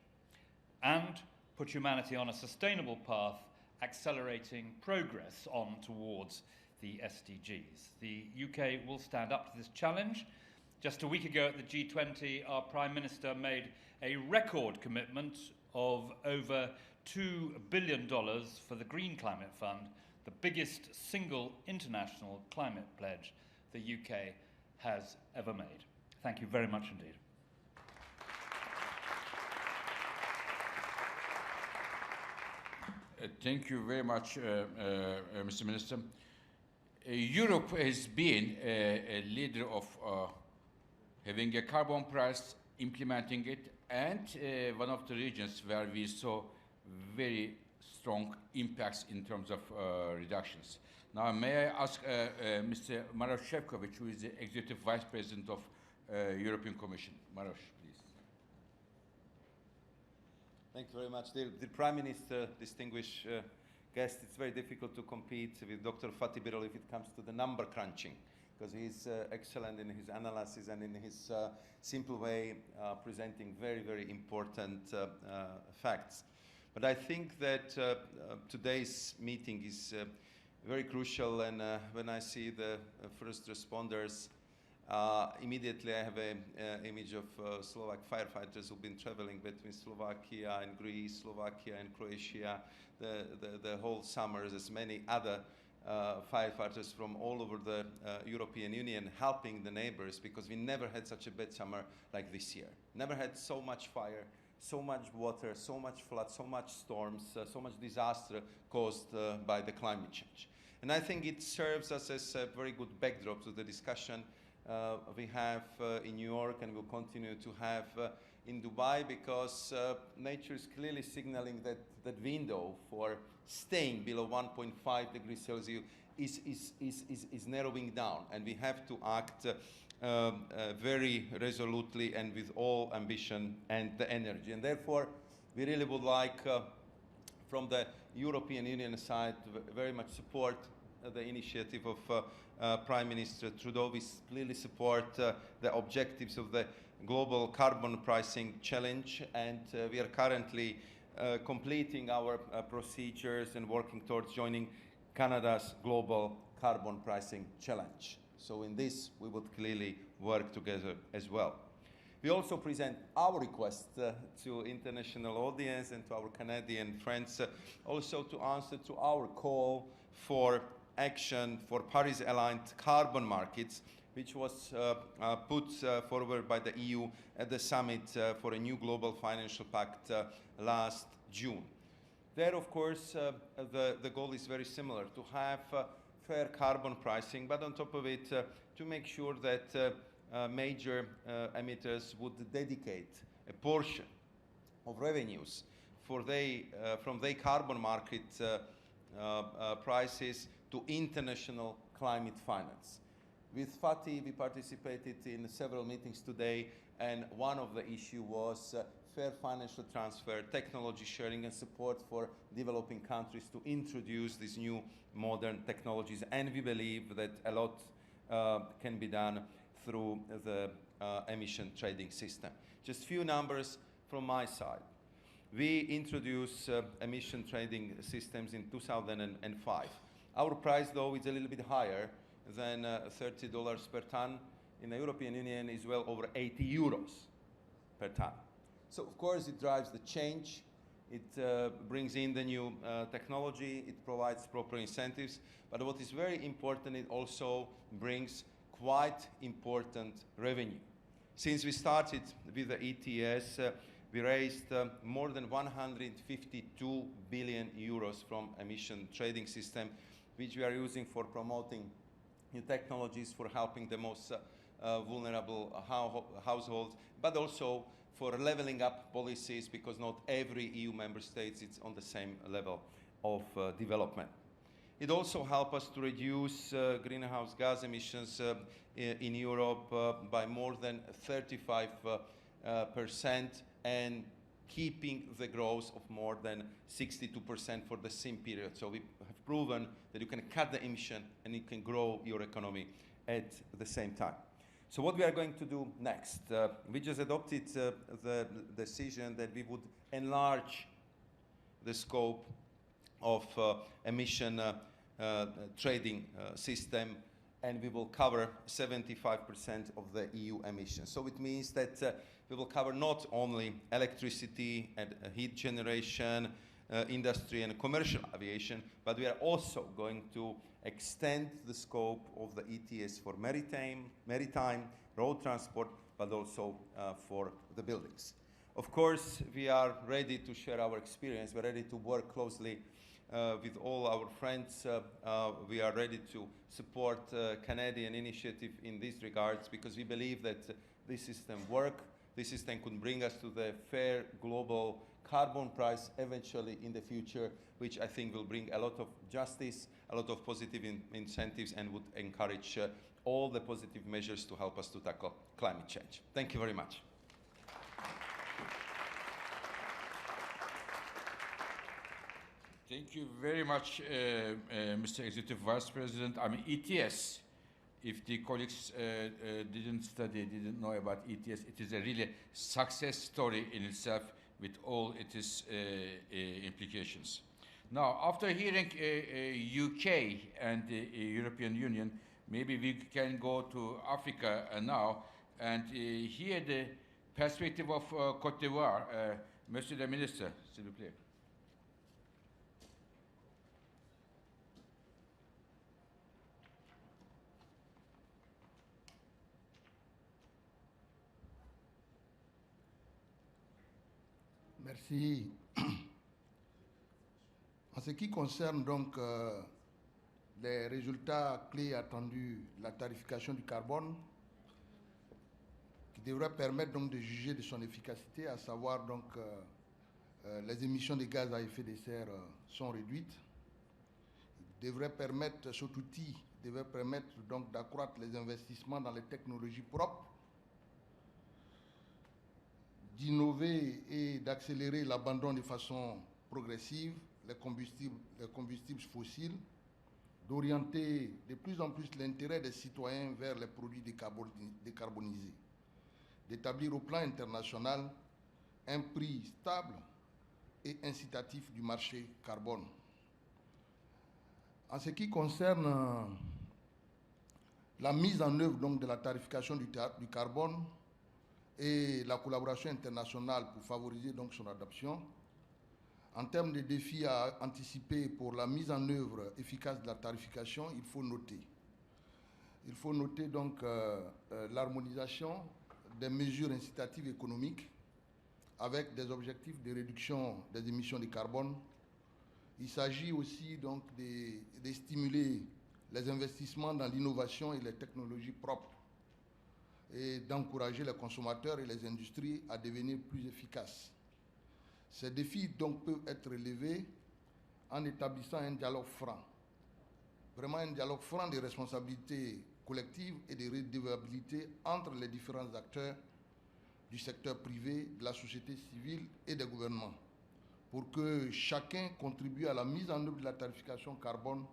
and put humanity on a sustainable path, accelerating progress on towards the SDGs. The UK will stand up to this challenge. Just a week ago at the G20, our Prime Minister made a record commitment of over $2 billion for the Green Climate Fund, the biggest single international climate pledge the UK has ever made. Thank you very much indeed. Thank you very much, Mr. Minister. Europe has been a leader of having a carbon price, implementing it, and one of the regions where we saw very strong impacts in terms of reductions. Now, may I ask Mr. Maroš Šefčovič, who is the Executive Vice President of European Commission. Maroš, please. Thank you very much. Dear Prime Minister, distinguished guests, it's very difficult to compete with Dr. Fatih Birol if it comes to the number crunching, because he's excellent in his analysis and in his simple way presenting very, very important facts. But I think that today's meeting is very crucial, and when I see the first responders, immediately I have an image of Slovak firefighters who've been traveling between Slovakia and Greece, Slovakia and Croatia, the whole summer. There's many other firefighters from all over the European Union helping the neighbors, because we never had such a bad summer like this year. Never had so much fire, so much water, so much flood, so much storms, so much disaster caused by the climate change. And I think it serves us as a very good backdrop to the discussion we have in New York and will continue to have in Dubai, because nature is clearly signaling that that window for staying below 1.5 degrees Celsius is narrowing down, and we have to act very resolutely and with all ambition and the energy. And therefore, we really would like, from the European Union side, to very much support the initiative of Prime Minister Trudeau. We clearly support the objectives of the global carbon pricing challenge, and we are currently completing our procedures and working towards joining Canada's global carbon pricing challenge. So in this, we would clearly work together as well. We also present our request to international audience and to our Canadian friends, also to answer to our call for action for Paris-aligned carbon markets, which was put forward by the EU at the summit for a new global financial pact last June. There, of course, the goal is very similar, to have fair carbon pricing, but on top of it, to make sure that major emitters would dedicate a portion of revenues for from their carbon market prices to international climate finance. With Fatih, we participated in several meetings today, and one of the issues was fair financial transfer, technology sharing, and support for developing countries to introduce these new modern technologies. And we believe that a lot can be done through the emission trading system. Just few numbers from my side. We introduced emission trading systems in 2005. Our price, though, is a little bit higher than $30 per ton. In the European Union, is well over 80 euros per ton. So, of course, it drives the change. It brings in the new technology. It provides proper incentives. But what is very important, it also brings quite important revenue. Since we started with the ETS, we raised more than 152 billion euros from emission trading system, which we are using for promoting new technologies, for helping the most vulnerable households, but also for leveling up policies, because not every EU member state is on the same level of development. It also helps us to reduce greenhouse gas emissions in Europe by more than 35%, and keeping the growth of more than 62% for the same period. So we have proven that you can cut the emission and you can grow your economy at the same time. So what we are going to do next? We just adopted the decision that we would enlarge the scope of emission trading system, and we will cover 75% of the EU emissions. So it means that we will cover not only electricity and heat generation, industry and commercial aviation, but we are also going to extend the scope of the ETS for maritime, road transport, but also for the buildings. Of course, we are ready to share our experience. We're ready to work closely with all our friends. We are ready to support Canadian initiative in these regards because we believe that this system works. This system could bring us to the fair global carbon price eventually in the future, which I think will bring a lot of justice, a lot of positive incentives, and would encourage all the positive measures to help us to tackle climate change. Thank you very much. Thank you very much, Mr. Executive Vice President. I mean, ETS, if the colleagues didn't study, didn't know about ETS, it is a really success story in itself with all its implications. Now, after hearing UK and the European Union, maybe we can go to Africa now and hear the perspective of Côte d'Ivoire. Monsieur le Ministre, s'il vous plaît. Merci. En ce qui concerne donc les résultats clés attendus de la tarification du carbone, qui devrait permettre donc de juger de son efficacité, à savoir donc les émissions de gaz à effet de serre sont réduites. Cet outil devrait permettre donc d'accroître les investissements dans les technologies propres, d'innover et d'accélérer l'abandon de façon progressive les combustibles fossiles, d'orienter de plus en plus l'intérêt des citoyens vers les produits décarbonisés, d'établir au plan international un prix stable et incitatif du marché carbone. En ce qui concerne la mise en œuvre donc, de la tarification du carbone et la collaboration internationale pour favoriser donc, son adoption, en termes de défis à anticiper pour la mise en œuvre efficace de la tarification, il faut noter donc l'harmonisation des mesures incitatives économiques avec des objectifs de réduction des émissions de carbone. Il s'agit aussi donc de stimuler les investissements dans l'innovation et les technologies propres et d'encourager les consommateurs et les industries à devenir plus efficaces. Ces défis donc peuvent être relevés en établissant un dialogue franc, vraiment un dialogue franc de responsabilité collective et de redevabilité entre les différents acteurs du secteur privé, de la société civile et des gouvernements, pour que chacun contribue à la mise en œuvre de la tarification carbone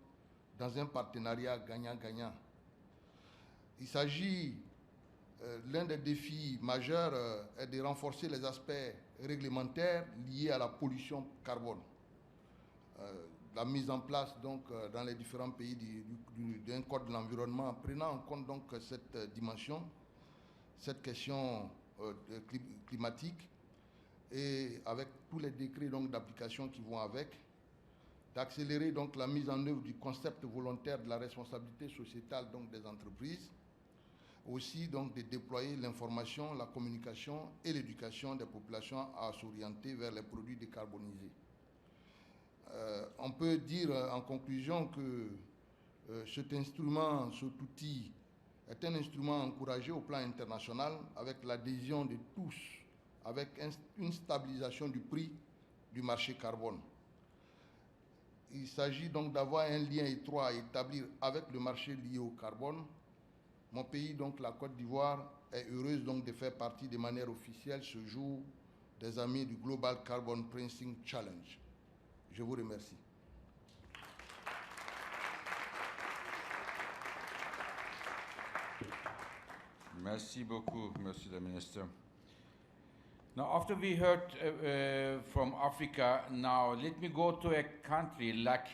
dans un partenariat gagnant-gagnant. Il s'agit, l'un des défis majeurs est de renforcer les aspects réglementaires liés à la pollution carbone. La mise en place donc dans les différents pays d'un code de l'environnement, prenant en compte donc cette dimension, cette question climatique, et avec tous les décrets donc d'application qui vont avec, d'accélérer donc la mise en œuvre du concept volontaire de la responsabilité sociétale donc des entreprises, aussi donc de déployer l'information, la communication et l'éducation des populations à s'orienter vers les produits décarbonisés. On peut dire en conclusion que cet outil est un instrument encouragé au plan international avec l'adhésion de tous, avec une stabilisation du prix du marché carbone. Il s'agit donc d'avoir un lien étroit à établir avec le marché lié au carbone. Mon pays, donc la Côte d'Ivoire, est heureuse donc de faire partie de manière officielle ce jour des amis du Global Carbon Pricing Challenge. Je vous remercie. Merci beaucoup, Monsieur le Ministre. Now, after we heard from Africa, now let me go to a country like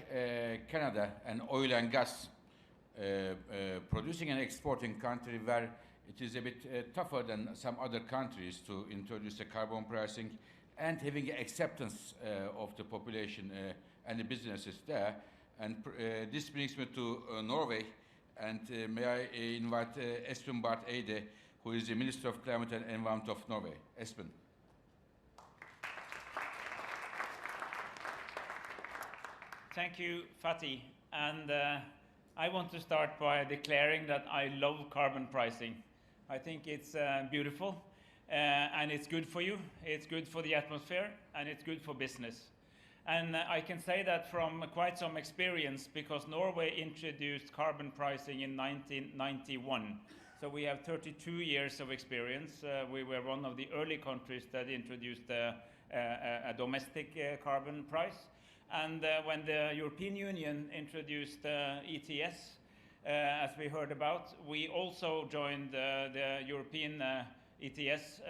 Canada, an oil and gas producing and exporting country where it is a bit tougher than some other countries to introduce the carbon pricing and having acceptance of the population and the businesses there. And this brings me to Norway, and may I invite Espen Barth Eide, who is the Minister of Climate and Environment of Norway. Espen. Thank you, Fatih. And I want to start by declaring that I love carbon pricing. I think it's beautiful, and it's good for you, it's good for the atmosphere, and it's good for business. And I can say that from quite some experience, because Norway introduced carbon pricing in 1991. So we have 32 years of experience. We were one of the early countries that introduced a domestic carbon price. And when the European Union introduced ETS, as we heard about, we also joined the European ETS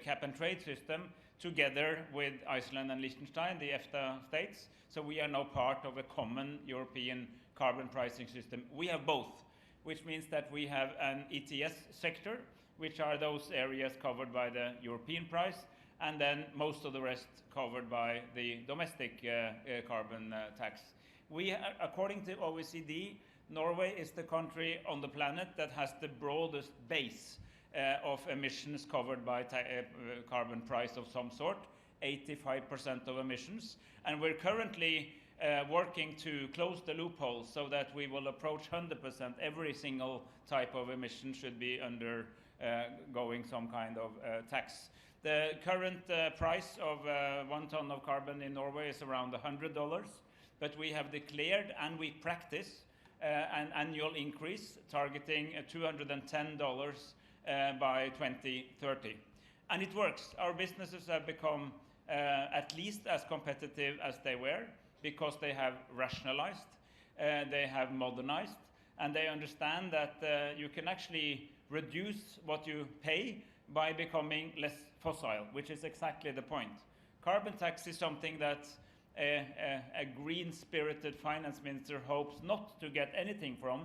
cap and trade system together with Iceland and Liechtenstein, the EFTA states. So we are now part of a common European carbon pricing system. We have both, which means that we have an ETS sector, which are those areas covered by the European price, and then most of the rest covered by the domestic carbon tax. We, according to OECD, Norway is the country on the planet that has the broadest base of emissions covered by carbon price of some sort, 85% of emissions. And we're currently working to close the loophole so that we will approach 100%. Every single type of emission should be undergoing some kind of tax. The current price of 1 ton of carbon in Norway is around $100, but we have declared and we practice an annual increase targeting $210 by 2030. And it works. Our businesses have become at least as competitive as they were because they have rationalized, they have modernized, and they understand that you can actually reduce what you pay by becoming less fossil, which is exactly the point. Carbon tax is something that a green-spirited finance minister hopes not to get anything from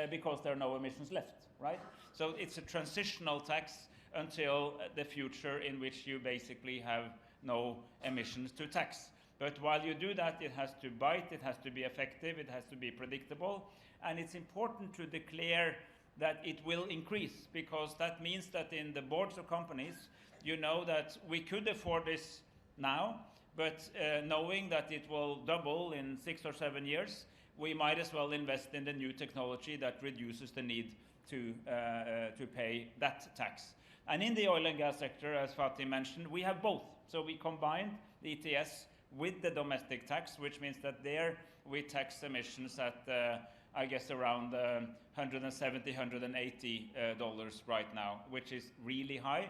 because there are no emissions left, right? So it's a transitional tax until the future in which you basically have no emissions to tax. But while you do that, it has to bite, it has to be effective, it has to be predictable, and it's important to declare that it will increase, because that means that in the boards of companies, you know that we could afford this now, but knowing that it will double in 6 or 7 years, we might as well invest in the new technology that reduces the need to pay that tax. And in the oil and gas sector, as Fatih mentioned, we have both. So we combined the ETS with the domestic tax, which means that there we tax emissions at, I guess, around $170, $180 right now, which is really high.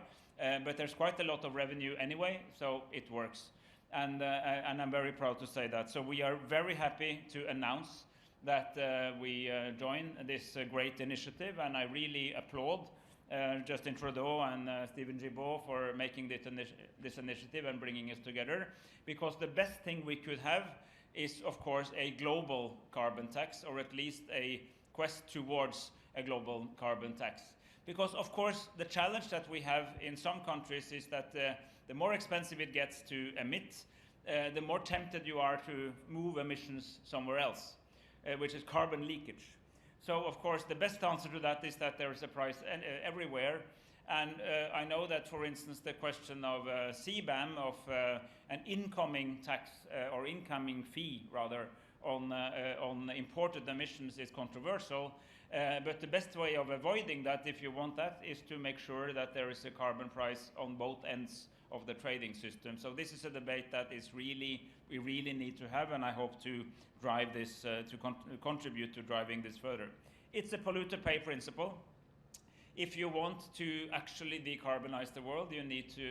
But there's quite a lot of revenue anyway, so it works. And I'm very proud to say that. So we are very happy to announce that we join this great initiative, and I really applaud Justin Trudeau and Steven Guilbeault for making this initiative and bringing us together, because the best thing we could have is, of course, a global carbon tax, or at least a quest towards a global carbon tax. Because, of course, the challenge that we have in some countries is that the more expensive it gets to emit, the more tempted you are to move emissions somewhere else, which is carbon leakage. So, of course, the best answer to that is that there is a price everywhere. And I know that, for instance, the question of CBAM, of an incoming tax or incoming fee, rather, on imported emissions is controversial. But the best way of avoiding that, if you want that, is to make sure that there is a carbon price on both ends of the trading system. So this is a debate that we really need to have, and I hope to drive this, to contribute to driving this further. It's a polluter pay principle. If you want to actually decarbonize the world,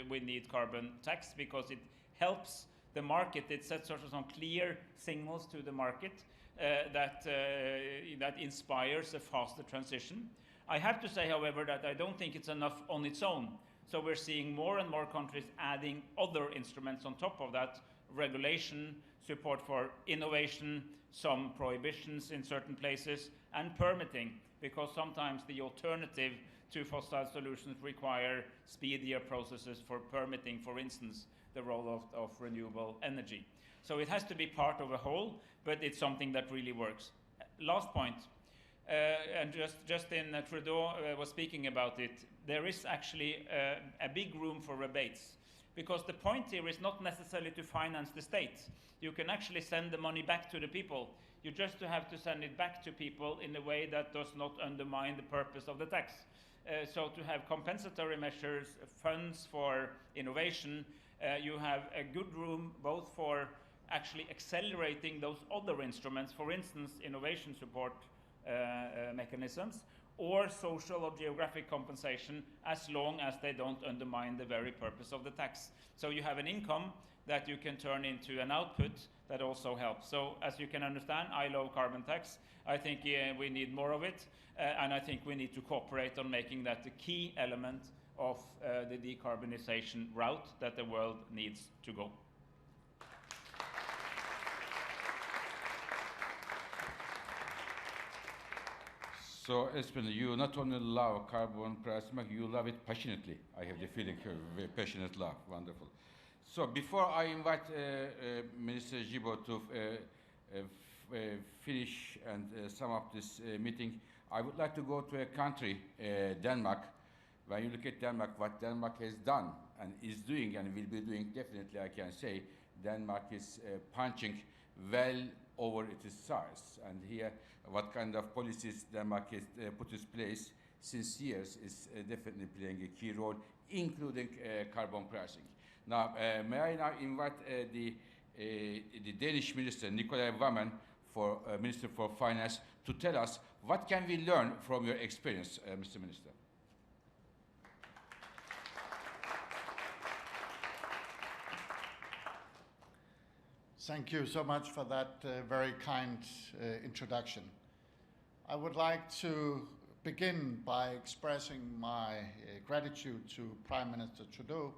we need carbon tax, because it helps the market. It sets sort of some clear signals to the market that inspires a faster transition. I have to say, however, that I don't think it's enough on its own So we're seeing more and more countries adding other instruments on top of that: regulation, support for innovation, some prohibitions in certain places, and permitting, because sometimes the alternative to fossil solutions require speedier processes for permitting, for instance, the role of renewable energy. So it has to be part of a whole, but it's something that really works. Last point, and Justin Trudeau was speaking about it, there is actually a big room for rebates, because the point here is not necessarily to finance the state. You can actually send the money back to the people. You just have to send it back to people in a way that does not undermine the purpose of the tax. So to have compensatory measures, funds for innovation, you have a good room both for actually accelerating those other instruments, for instance, innovation support mechanisms, or social or geographic compensation, as long as they don't undermine the very purpose of the tax. So you have an income that you can turn into an output that also helps. So as you can understand, I love carbon tax. I think we need more of it, and I think we need to cooperate on making that the key element of the decarbonization route that the world needs to go. So, Espen, you not only love carbon pricing, you love it passionately. I have the feeling, very passionate love. Wonderful. So, before I invite Minister Guilbeault to finish and sum up this meeting, I would like to go to a country, Denmark. When you look at Denmark, what Denmark has done and is doing and will be doing, definitely I can say, Denmark is punching well over its size. And here, what kind of policies Denmark has put in place since years is definitely playing a key role, including carbon pricing. Now, may I now invite the Danish Minister, Nicolai Wammen, Minister for Finance, to tell us what can we learn from your experience, Mr. Minister. Thank you so much for that very kind introduction. I would like to begin by expressing my gratitude to Prime Minister Trudeau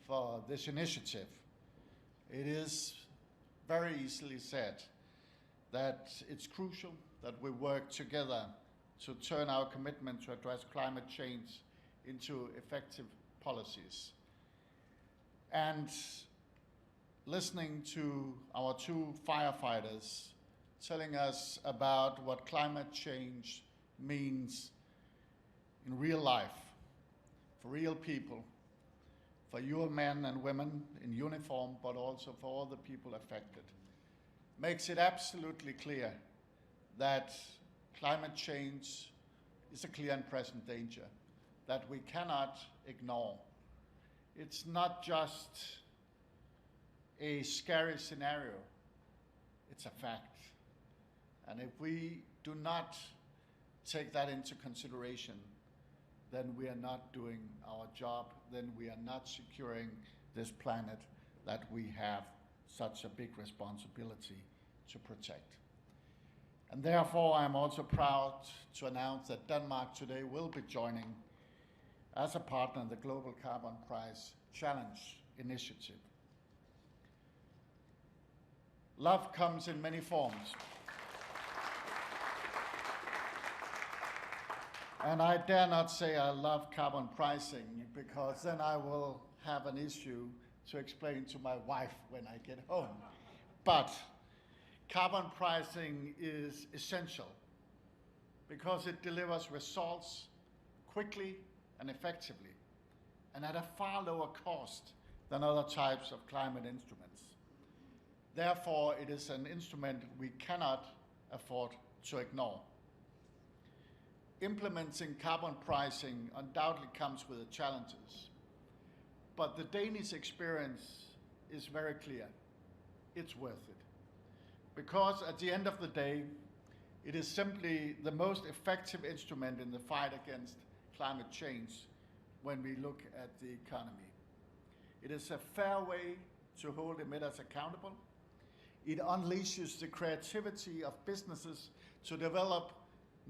for this initiative. It is very easily said that it's crucial that we work together to turn our commitment to address climate change into effective policies. And listening to our two firefighters telling us about what climate change means in real life, for real people, for your men and women in uniform, but also for all the people affected, makes it absolutely clear that climate change is a clear and present danger that we cannot ignore. It's not just a scary scenario, it's a fact. And if we do not take that into consideration, then we are not doing our job, then we are not securing this planet that we have such a big responsibility to protect. And therefore, I'm also proud to announce that Denmark today will be joining as a partner in the Global Carbon Price Challenge initiative. Love comes in many forms. And I dare not say I love carbon pricing, because then I will have an issue to explain to my wife when I get home. But carbon pricing is essential because it delivers results quickly and effectively, and at a far lower cost than other types of climate instruments. Therefore, it is an instrument we cannot afford to ignore. Implementing carbon pricing undoubtedly comes with its challenges, but the Danish experience is very clear. It's worth it. Because at the end of the day, it is simply the most effective instrument in the fight against climate change when we look at the economy. It is a fair way to hold emitters accountable. It unleashes the creativity of businesses to develop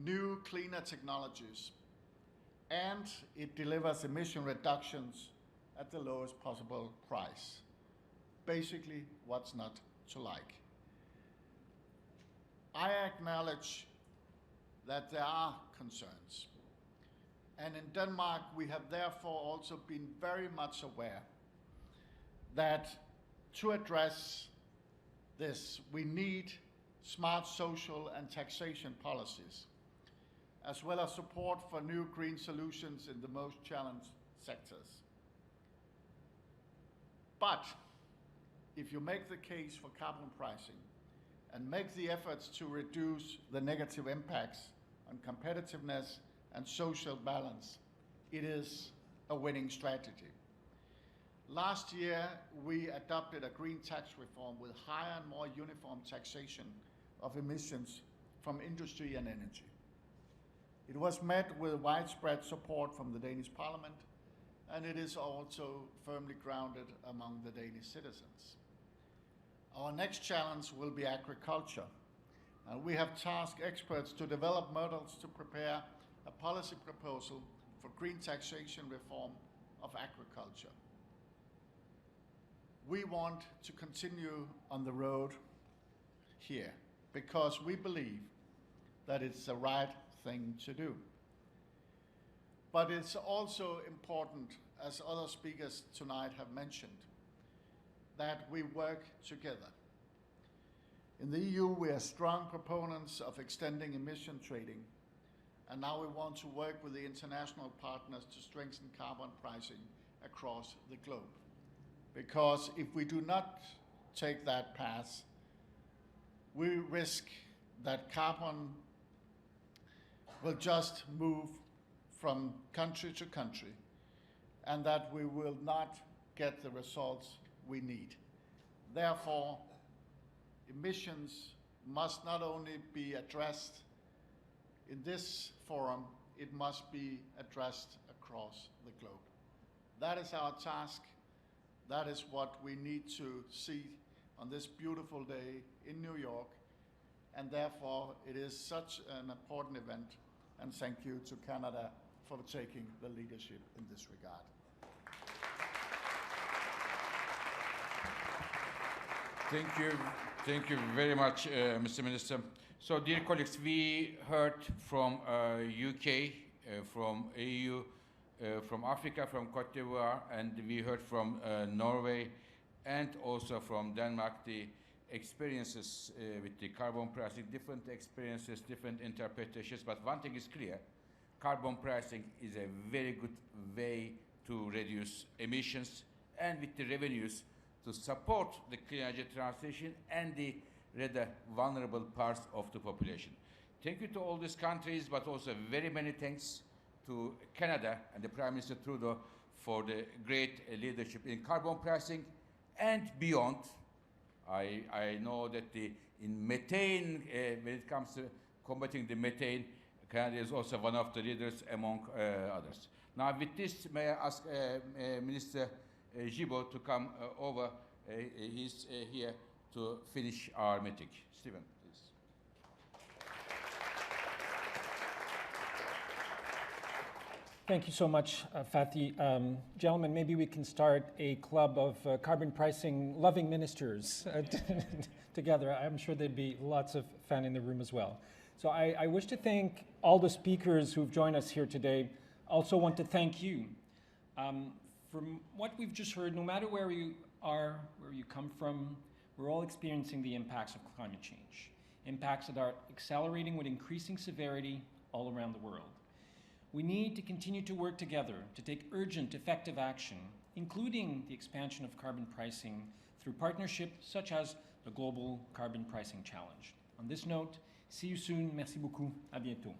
new, cleaner technologies. and it delivers emission reductions at the lowest possible price. Basically, what's not to like? I acknowledge that there are concerns. And in Denmark, we have therefore also been very much aware that to address this, we need smart social and taxation policies, as well as support for new green solutions in the most challenged sectors. But if you make the case for carbon pricing and make the efforts to reduce the negative impacts on competitiveness and social balance, it is a winning strategy. Last year, we adopted a green tax reform with higher and more uniform taxation of emissions from industry and energy. It was met with widespread support from the Danish Parliament, and it is also firmly grounded among the Danish citizens. Our next challenge will be agriculture, and we have tasked experts to develop models to prepare a policy proposal for green taxation reform of agriculture. We want to continue on the road here because we believe that it's the right thing to do. But it's also important, as other speakers tonight have mentioned, that we work together. In the EU, we are strong proponents of extending emission trading, and now we want to work with the international partners to strengthen carbon pricing across the globe. Because if we do not take that path, we risk that carbon will just move from country to country, and that we will not get the results we need. Therefore, emissions must not only be addressed in this forum, it must be addressed across the globe. That is our task. That is what we need to see on this beautiful day in New York, and therefore it is such an important event, and thank you to Canada for taking the leadership in this regard. Thank you very much, Mr. Minister. So, dear colleagues, we heard from UK, from EU, from Africa, from Cote d'Ivoire, and we heard from Norway, and also from Denmark, the experiences with the carbon pricing, different experiences, different interpretations, but one thing is clear: carbon pricing is a very good way to reduce emissions, and with the revenues to support the clean energy transition and the rather vulnerable parts of the population. Thank you to all these countries, but also very many thanks to Canada and the Prime Minister Trudeau for the great leadership in carbon pricing and beyond. I know that in methane, when it comes to combating the methane, Canada is also one of the leaders among others. Now, with this, may I ask Minister Guilbeault to come over. He's here to finish our meeting. Steven, please. Thank you so much, Fatih. Gentlemen, maybe we can start a club of carbon pricing loving ministers together. I'm sure there'd be lots of fun in the room as well. So I wish to thank all the speakers who've joined us here today. Also want to thank you. From what we've just heard, no matter where you are, where you come from, we're all experiencing the impacts of climate change. Impacts that are accelerating with increasing severity all around the world. We need to continue to work together to take urgent, effective action, including the expansion of carbon pricing through partnerships such as the Global Carbon Pricing Challenge. On this note, see you soon. Merci beaucoup. À bientôt.